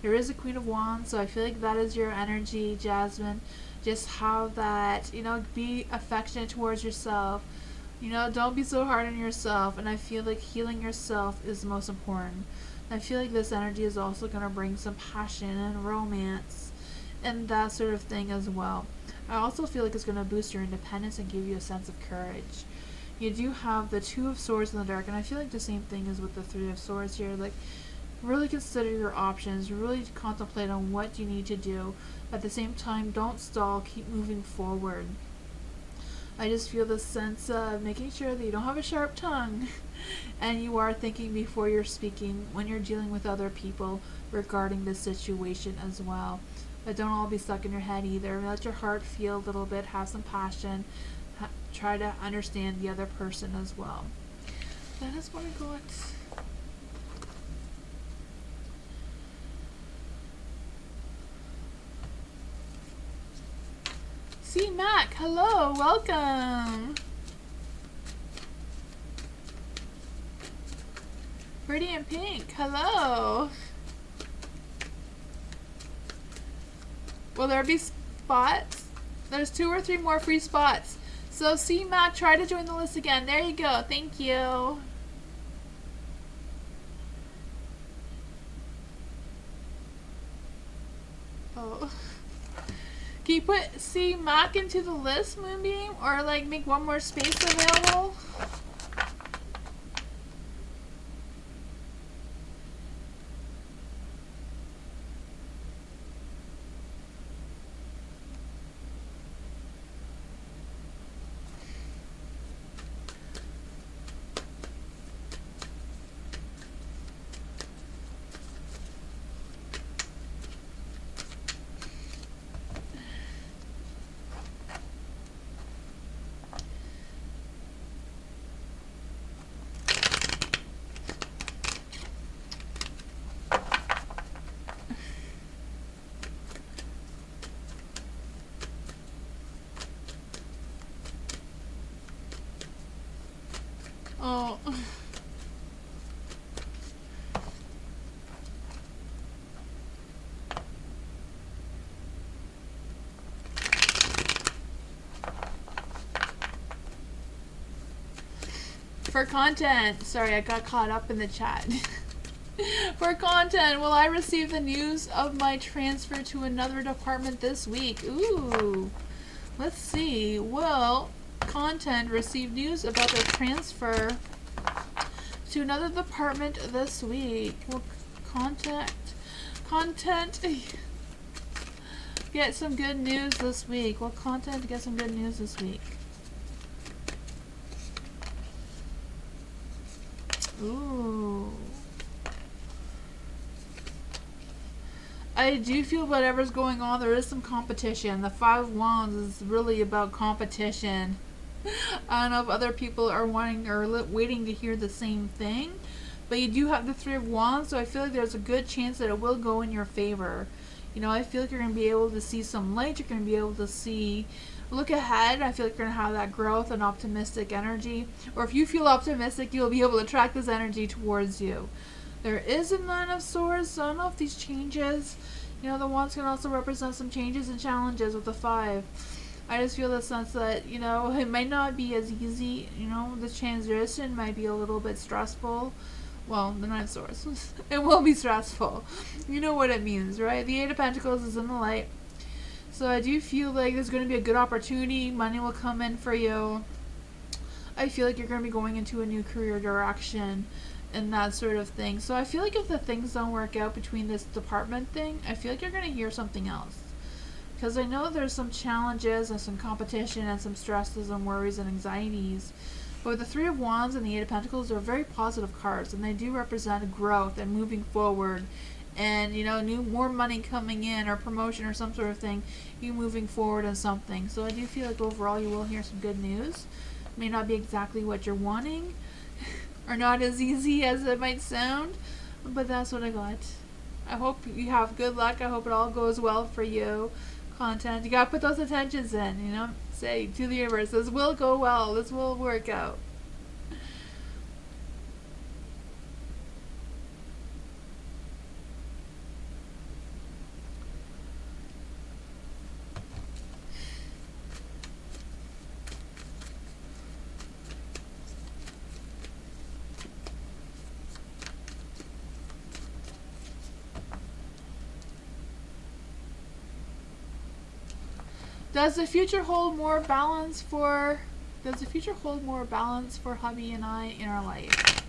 There is a Queen of Wands, so I feel like that is your energy, Jasmine. Just have that, be affectionate towards yourself. Don't be so hard on yourself, and I feel like healing yourself is the most important. I feel like this energy is also going to bring some passion and romance and that sort of thing as well. I also feel like it's going to boost your independence and give you a sense of courage. You do have the Two of Swords in the dark, and I feel like the same thing is with the Three of Swords here. Like, really consider your options, really contemplate on what you need to do. At the same time, don't stall, keep moving forward. I just feel the sense of making sure that you don't have a sharp tongue and you are thinking before you're speaking when you're dealing with other people regarding this situation as well. But don't all be stuck in your head either. Let your heart feel a little bit, have some passion, try to understand the other person as well. That is what I got. See, Mac, hello, welcome. Pretty in pink, hello. Will there be spots? There's 2 or 3 more free spots. So see, Mac, try to join the list again. There you go, thank you. Oh. Can you put C Mac into the list, Moonbeam? Or like make one more space available? Oh. For content. Sorry, I got caught up in the chat. For content, will I receive the news of my transfer to another department this week? Ooh. Let's see. Will content receive news about their transfer to another department this week? Will content get some good news this week? Will content get some good news this week? Ooh. I do feel whatever's going on, there is some competition. The Five of Wands is really about competition. I don't know if other people are wanting or waiting to hear the same thing, but you do have the Three of Wands, so I feel like there's a good chance that it will go in your favor. I feel like you're going to be able to see some light. You're going to be able to look ahead. I feel like you're going to have that growth and optimistic energy. Or if you feel optimistic, you'll be able to attract this energy towards you. There is a Nine of Swords, so I don't know if these changes. You know, the wands can also represent some changes and challenges with the 5. I just feel the sense that, you know, it might not be as easy. You know, the transition might be a little bit stressful. Well, the 9 of Swords. It will be stressful. You know what it means, right? The 8 of Pentacles is in the light. So I do feel like there's going to be a good opportunity. Money will come in for you. I feel like you're going to be going into a new career direction and that sort of thing. So I feel like if the things don't work out between this department thing, I feel like you're going to hear something else. Because I know there's some challenges and some competition and some stresses and worries and anxieties. But with the 3 of Wands and the 8 of Pentacles, they're very positive cards. And they do represent growth and moving forward. And, you know, more money coming in or promotion or some sort of thing. You moving forward on something. So I do feel like overall you will hear some good news. It may not be exactly what you're wanting. Or not as easy as it might sound. But that's what I got. I hope you have good luck. I hope it all goes well for you. Content. You gotta put those intentions in, you know, say to the universe, this will go well, this will work out. Does the future hold more balance for hubby and I in our life?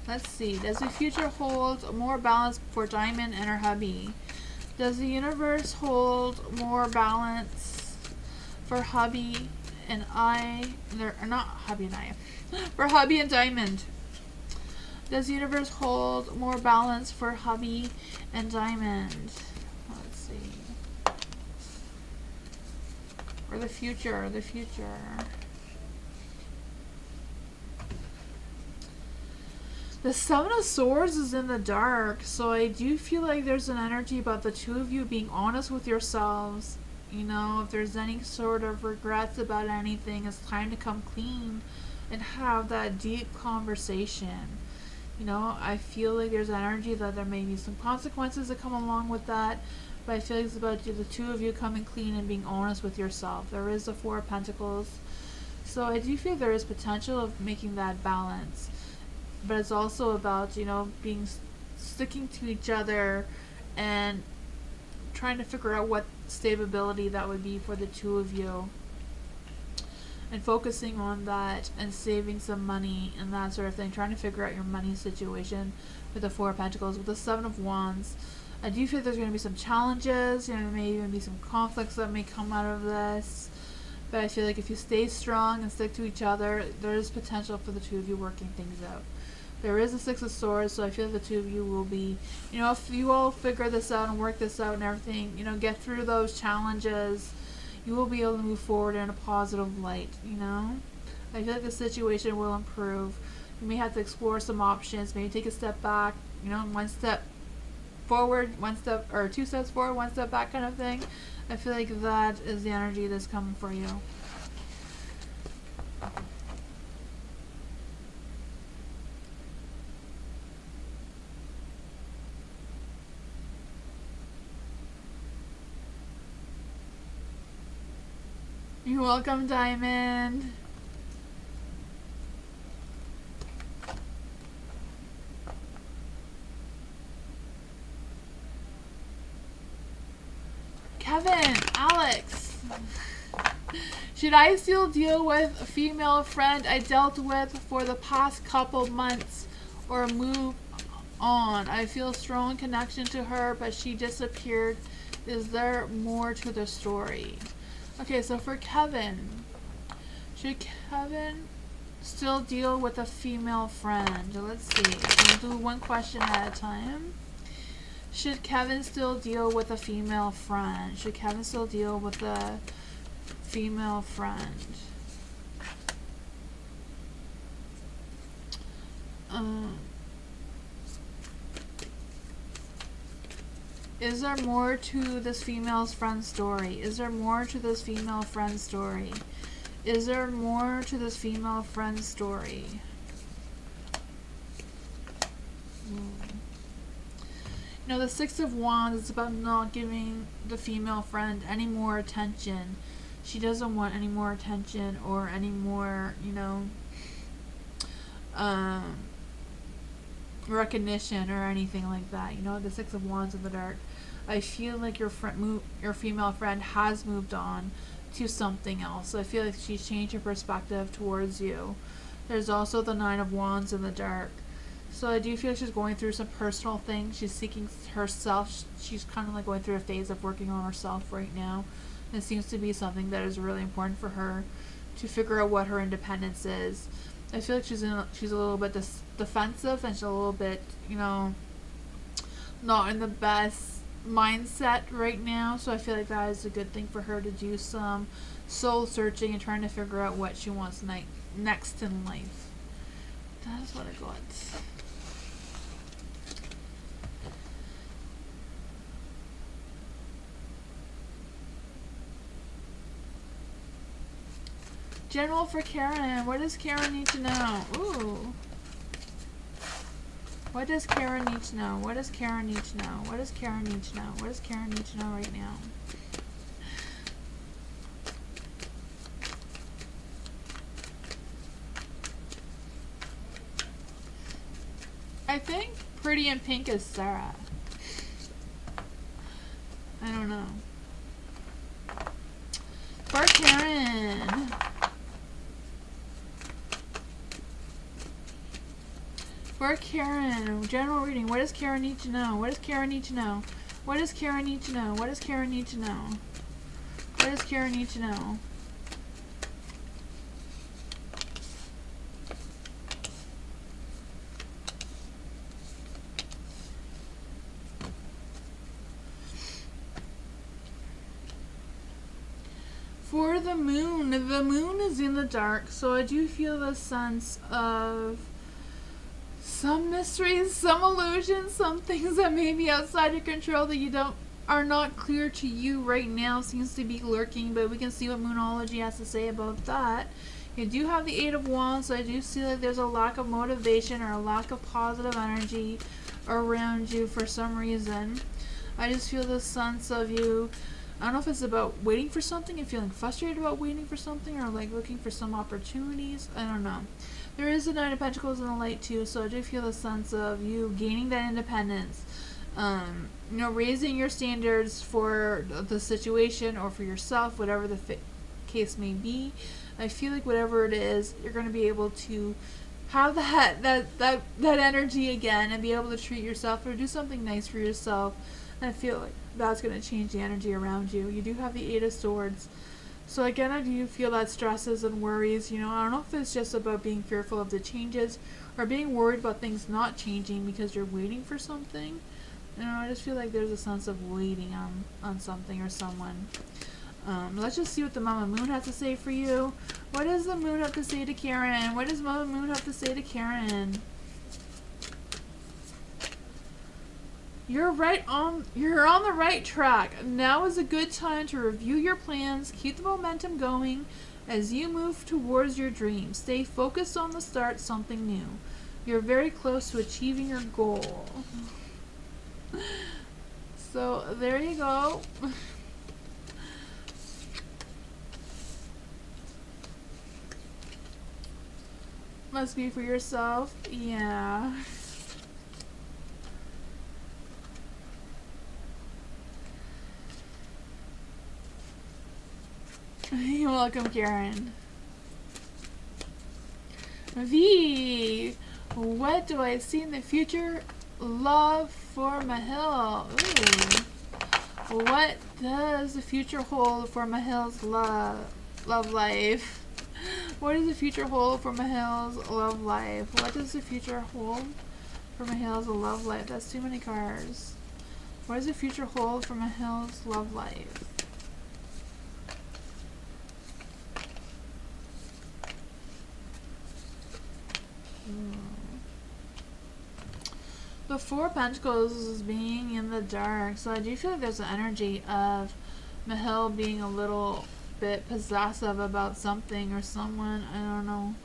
Let's see. Does the future hold more balance for Diamond and her hubby? Does the universe hold more balance for hubby and I? Not hubby and I. For hubby and Diamond. Does the universe hold more balance for hubby and Diamond? Let's see. Or the future. The 7 of Swords is in the dark, so I do feel like there's an energy about the 2 of you being honest with yourselves. You know, if there's any sort of regrets about anything, it's time to come clean and have that deep conversation. You know, I feel like there's energy that there may be some consequences that come along with that. But I feel like it's about the 2 of you coming clean and being honest with yourself. There is the 4 of Pentacles. So I do feel there is potential of making that balance. But it's also about, you know, sticking to each other and trying to figure out what stability that would be for the 2 of you. And focusing on that and saving some money and that sort of thing. Trying to figure out your money situation with the 4 of Pentacles. With the 7 of Wands, I do feel there's going to be some challenges, you know, there may even be some conflicts that may come out of this. But I feel like if you stay strong and stick to each other, there is potential for the 2 of you working things out. There is a 6 of Swords, so I feel the 2 of you will be, you know, if you all figure this out and work this out and everything, you know, get through those challenges, you will be able to move forward in a positive light, you know. I feel like the situation will improve. You may have to explore some options, maybe take a step back, you know, 1 step forward, 2 steps forward, 1 step back kind of thing. I feel like that is the energy that's coming for you. You're welcome, Diamond. Kevin, Alex. Should I still deal with a female friend I dealt with for the past couple months or move on? I feel a strong connection to her, but she disappeared. Is there more to the story? Okay, so for Kevin, should Kevin still deal with a female friend? Let's see. We'll do 1 question at a time. Should Kevin still deal with a female friend? Should Kevin still deal with a female friend? Is there more to this female's friend story? Is there more to this female friend story? Is there more to this female friend story? You know, the Six of Wands is about not giving the female friend any more attention. She doesn't want any more attention or any more, you know, recognition or anything like that. You know, the Six of Wands in the dark. I feel like your female friend has moved on to something else. So I feel like she's changed her perspective towards you. There's also the Nine of Wands in the dark. So I do feel like she's going through some personal things. She's seeking herself. She's kind of like going through a phase of working on herself right now. And it seems to be something that is really important for her to figure out what her independence is. I feel like she's a little bit defensive, and she's a little bit, you know, not in the best mindset right now. So I feel like that is a good thing for her to do some soul searching and trying to figure out what she wants next in life. That is what I got. General for Karen. What does Karen need to know? Ooh. What does Karen need to know? What does Karen need to know? What does Karen need to know? What does Karen need to know right now? I think Pretty in Pink is Sarah. I don't know. For Karen. For Karen, general reading. What does Karen need to know? What does Karen need to know? What does Karen need to know? What does Karen need to know? What does Karen need to know? For the moon is in the dark, so I do feel the sense of some mysteries, some illusions, some things that may be outside your control that are not clear to you right now, seems to be lurking, but we can see what Moonology has to say about that. You do have the Eight of Wands, so I do see that there's a lack of motivation or a lack of positive energy around you for some reason. I just feel this sense of you, I don't know if it's about waiting for something and feeling frustrated about waiting for something, or like looking for some opportunities. I don't know. There is the Nine of Pentacles in the light too, so I do feel a sense of you gaining that independence. You know, raising your standards for the situation or for yourself, whatever the case may be. I feel like whatever it is, you're going to be able to have that energy again and be able to treat yourself or do something nice for yourself. And I feel like that's going to change the energy around you. You do have the Eight of Swords. So again, I do feel that stresses and worries, you know, I don't know if it's just about being fearful of the changes or being worried about things not changing because you're waiting for something. You know, I just feel like there's a sense of waiting on something or someone. Let's just see what the Mama Moon has to say for you. What does the Moon have to say to Karen? What does Mama Moon have to say to Karen? You're on the right track. Now is a good time to review your plans, keep the momentum going as you move towards your dreams. Stay focused on the start, something new. You're very close to achieving your goal. So there you go. Must be for yourself. Yeah. You're welcome, Karen. V. What do I see in the future? Love for Mahil. Ooh. What does the future hold for Mahil's love life? What does the future hold for Mahil's love life? What does the future hold for Mahil's love life? That's too many cards. What does the future hold for Mahil's love life? The Four of Pentacles is being in the dark, so I do feel like there's an energy of Mahil being a little bit possessive about something or someone. I don't know.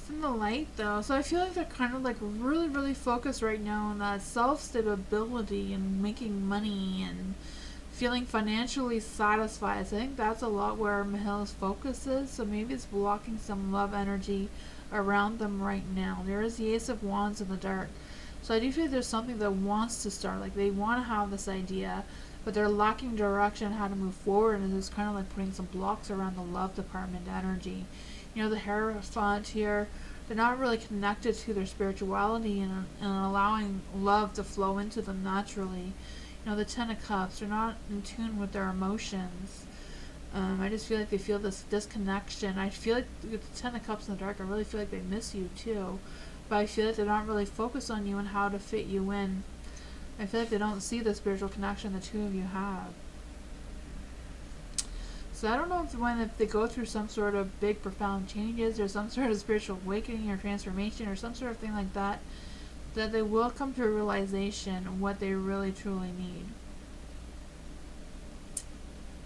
It's in the light though, so I feel like they're kind of like really, really focused right now on that self-stability and making money and feeling financially satisfied. So I think that's a lot where Mahil's focus is. So maybe it's blocking some love energy around them right now. There is the Ace of Wands in the dark. So I do feel like there's something that wants to start. Like they want to have this idea, but they're lacking direction how to move forward, and it's kind of like putting some blocks around the love department energy. You know, the Hierophant here, they're not really connected to their spirituality and allowing love to flow into them naturally. You know, the Ten of Cups, they're not in tune with their emotions. I just feel like they feel this disconnection. I feel like with the Ten of Cups in the dark, I really feel like they miss you too. But I feel like they're not really focused on you and how to fit you in. I feel like they don't see the spiritual connection the two of you have. So I don't know if they go through some sort of big profound changes or some sort of spiritual awakening or transformation or some sort of thing like that, that they will come to a realization of what they really truly need.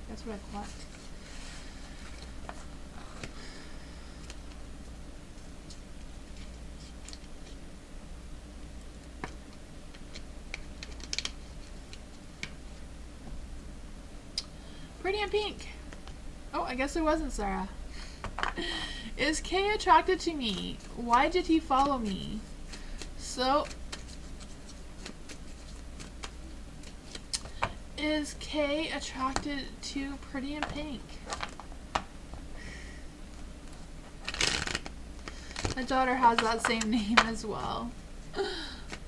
That's what I thought. Pretty in pink. Oh, I guess it wasn't Sarah. Is Kay attracted to me? Why did he follow me? So, is Kay attracted to Pretty in Pink? My daughter has that same name as well.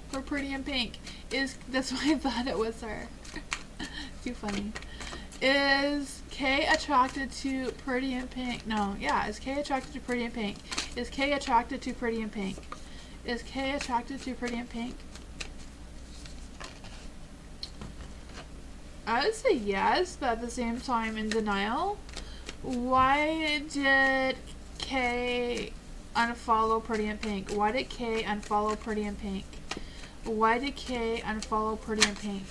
For Pretty in Pink. That's why I thought it was her. Too funny. Is Kay attracted to Pretty in Pink? No, yeah. Is Kay attracted to Pretty in Pink? Is Kay attracted to Pretty in Pink? Is Kay attracted to Pretty in Pink? I would say yes, but at the same time in denial. Why did Kay unfollow Pretty in Pink? Why did Kay unfollow Pretty in Pink? Why did Kay unfollow Pretty in Pink?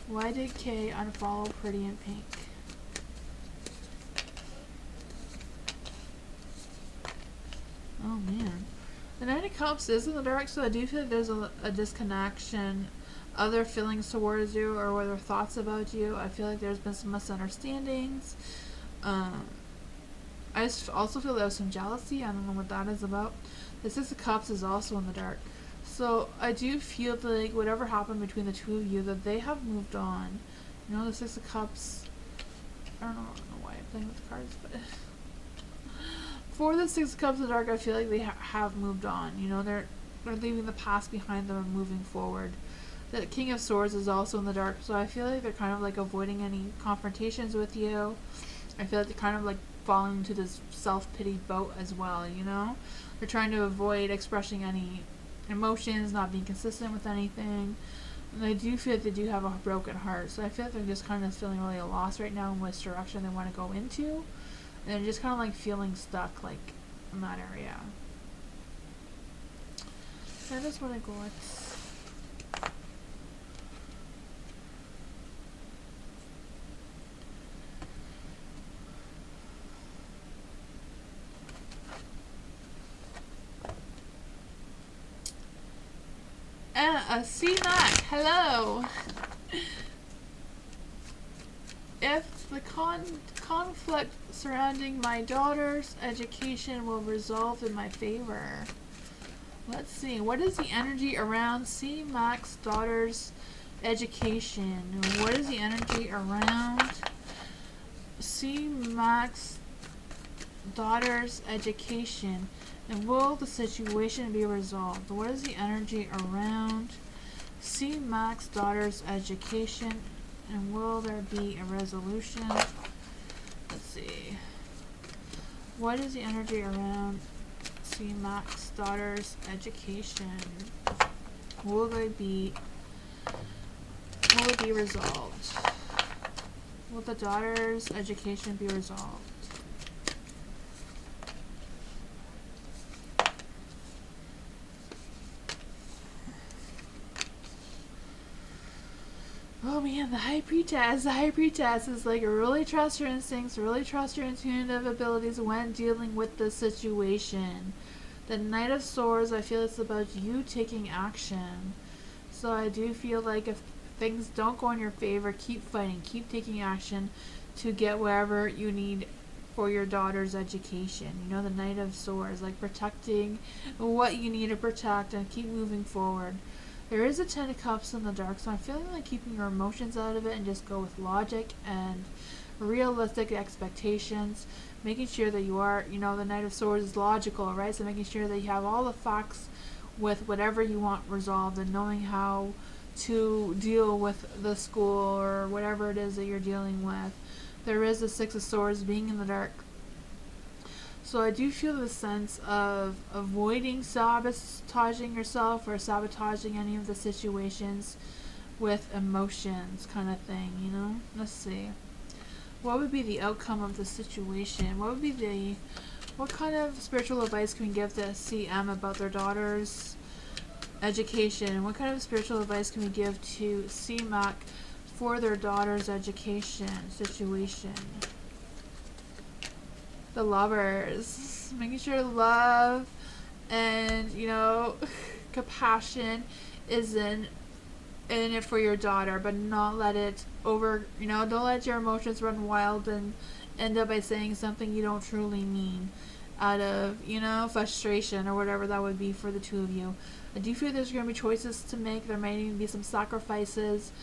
Why did Kay unfollow Pretty in Pink? Oh man. The Nine of Cups is in the dark, so I do feel like there's a disconnection of their feelings towards you or their thoughts about you. I feel like there's been some misunderstandings. I just also feel there's some jealousy. I don't know what that is about. The Six of Cups is also in the dark. So I do feel like whatever happened between the two of you, that they have moved on. You know, the Six of Cups, I don't know why I'm playing with the cards, but for the Six of Cups in the dark, I feel like they have moved on. You know, they're leaving the past behind them and moving forward. The King of Swords is also in the dark, so I feel like they're kind of like avoiding any confrontations with you. I feel like they're kind of like falling into this self-pity boat as well, you know? They're trying to avoid expressing any emotions, not being consistent with anything. And I do feel like they do have a broken heart, so I feel like they're just kind of feeling really lost right now in which direction they want to go into. And they're just kind of like feeling stuck, like, in that area. That is what I go with. C-Mac, hello! If the conflict surrounding my daughter's education will resolve in my favor. Let's see, what is the energy around C-Mac's daughter's education? What is the energy around C-Mac's daughter's education? And will the situation be resolved? What is the energy around C-Mac's daughter's education? And will there be a resolution? Let's see. What is the energy around C-Mac's daughter's education? Will it be resolved? Will the daughter's education be resolved? man, the High Priestess. The High Priestess is like really trust your instincts, really trust your intuitive abilities when dealing with the situation. The Knight of Swords, I feel it's about you taking action. So I do feel like if things don't go in your favor, keep fighting, keep taking action to get wherever you need for your daughter's education. You know, the Knight of Swords, like protecting what you need to protect and keep moving forward. There is a Ten of Cups in the dark, so I'm feeling like keeping your emotions out of it and just go with logic and realistic expectations. Making sure that you are, you know, the Knight of Swords is logical, right? So making sure that you have all the facts with whatever you want resolved and knowing how to deal with the school or whatever it is that you're dealing with. There is the Six of Swords being in the dark. So I do feel the sense of avoiding sabotaging yourself or sabotaging any of the situations with emotions kind of thing, you know? Let's see. What would be the outcome of the situation? What kind of spiritual advice can we give to CM about their daughter's education? What kind of spiritual advice can we give to CMAC for their daughter's education situation? The Lovers. Making sure love and, you know, compassion is in it for your daughter, but not let it over, you know, don't let your emotions run wild and end up by saying something you don't truly mean out of, you know, frustration or whatever that would be for the two of you. I do feel there's going to be choices to make. There may even be some sacrifices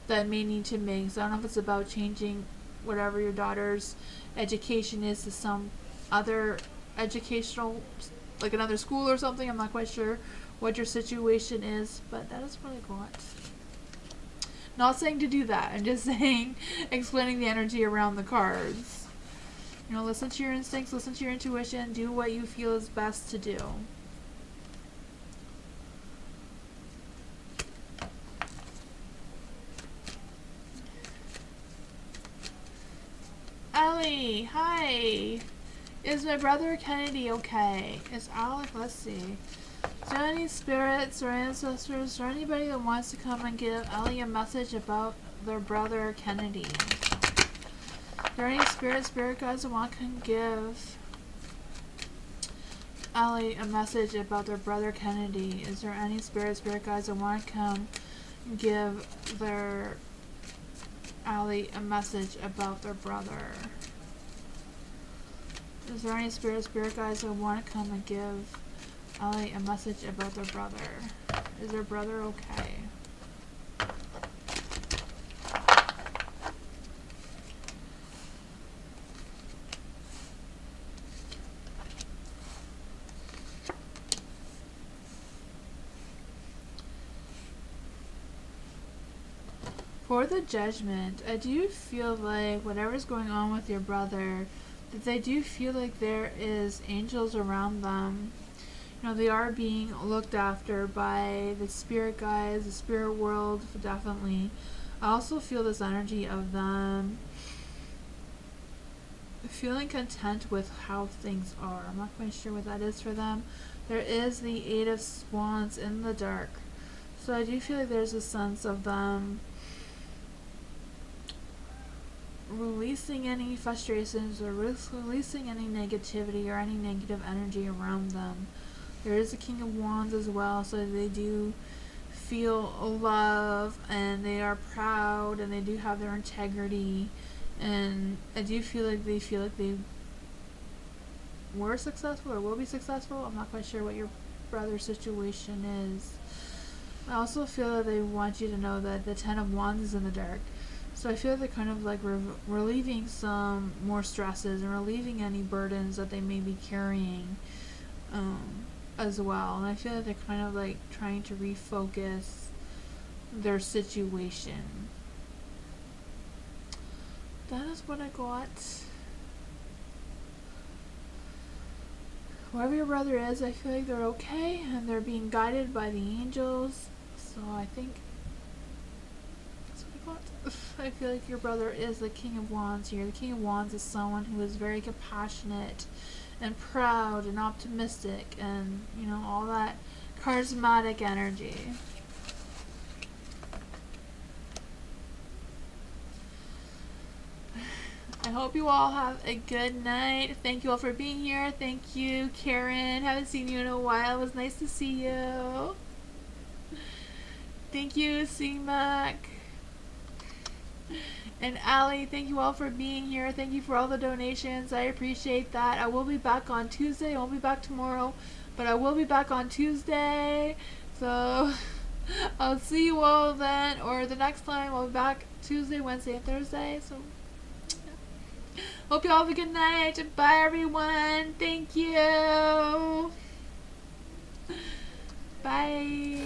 that may need to make. So I don't know if it's about changing whatever your daughter's education is to some other educational, like another school or something. I'm not quite sure what your situation is, but that is what I got. Not saying to do that. I'm just saying, explaining the energy around the cards. You know, listen to your instincts, listen to your intuition, do what you feel is best to do. Ellie, hi. Is my brother Kennedy okay? Is Alec, let's see. Is there any spirits or ancestors or anybody that wants to come and give Ellie a message about their brother Kennedy? Are there any spirit guides that want to give Ellie a message about their brother Kennedy? Is there any spirit guides that want to come and give their Ellie a message about their brother? Is there any spirit guides that want to come and give Ellie a message about their brother? Is their brother okay? For the Judgment, I do feel like whatever's going on with your brother, that they do feel like there is angels around them. You know, they are being looked after by the spirit guides, the spirit world, definitely. I also feel this energy of them feeling content with how things are. I'm not quite sure what that is for them. There is the Eight of Wands in the dark. So I do feel like there's a sense of them releasing any frustrations or releasing any negativity or any negative energy around them. There is a King of Wands as well, so they do feel love and they are proud and they do have their integrity, and I do feel like they were successful or will be successful. I'm not quite sure what your brother's situation is. I also feel that they want you to know that the Ten of Wands is in the dark. So I feel they're kind of like relieving some more stresses and relieving any burdens that they may be carrying as well. And I feel like they're kind of like trying to refocus their situation. That is what I got. Whoever your brother is, I feel like they're okay and they're being guided by the angels. So I think I feel like your brother is the King of Wands here. The King of Wands is someone who is very compassionate and proud and optimistic and, you know, all that charismatic energy. I hope you all have a good night. Thank you all for being here. Thank you, Karen. Haven't seen you in a while. It was nice to see you. Thank you, C-Mac. And Allie, thank you all for being here. Thank you for all the donations. I appreciate that. I will be back on Tuesday. I won't be back tomorrow, but I will be back on Tuesday. So I'll see you all then, or the next time. I'll be back Tuesday, Wednesday, and Thursday. So hope you all have a good night. Bye, everyone. Thank you. Bye.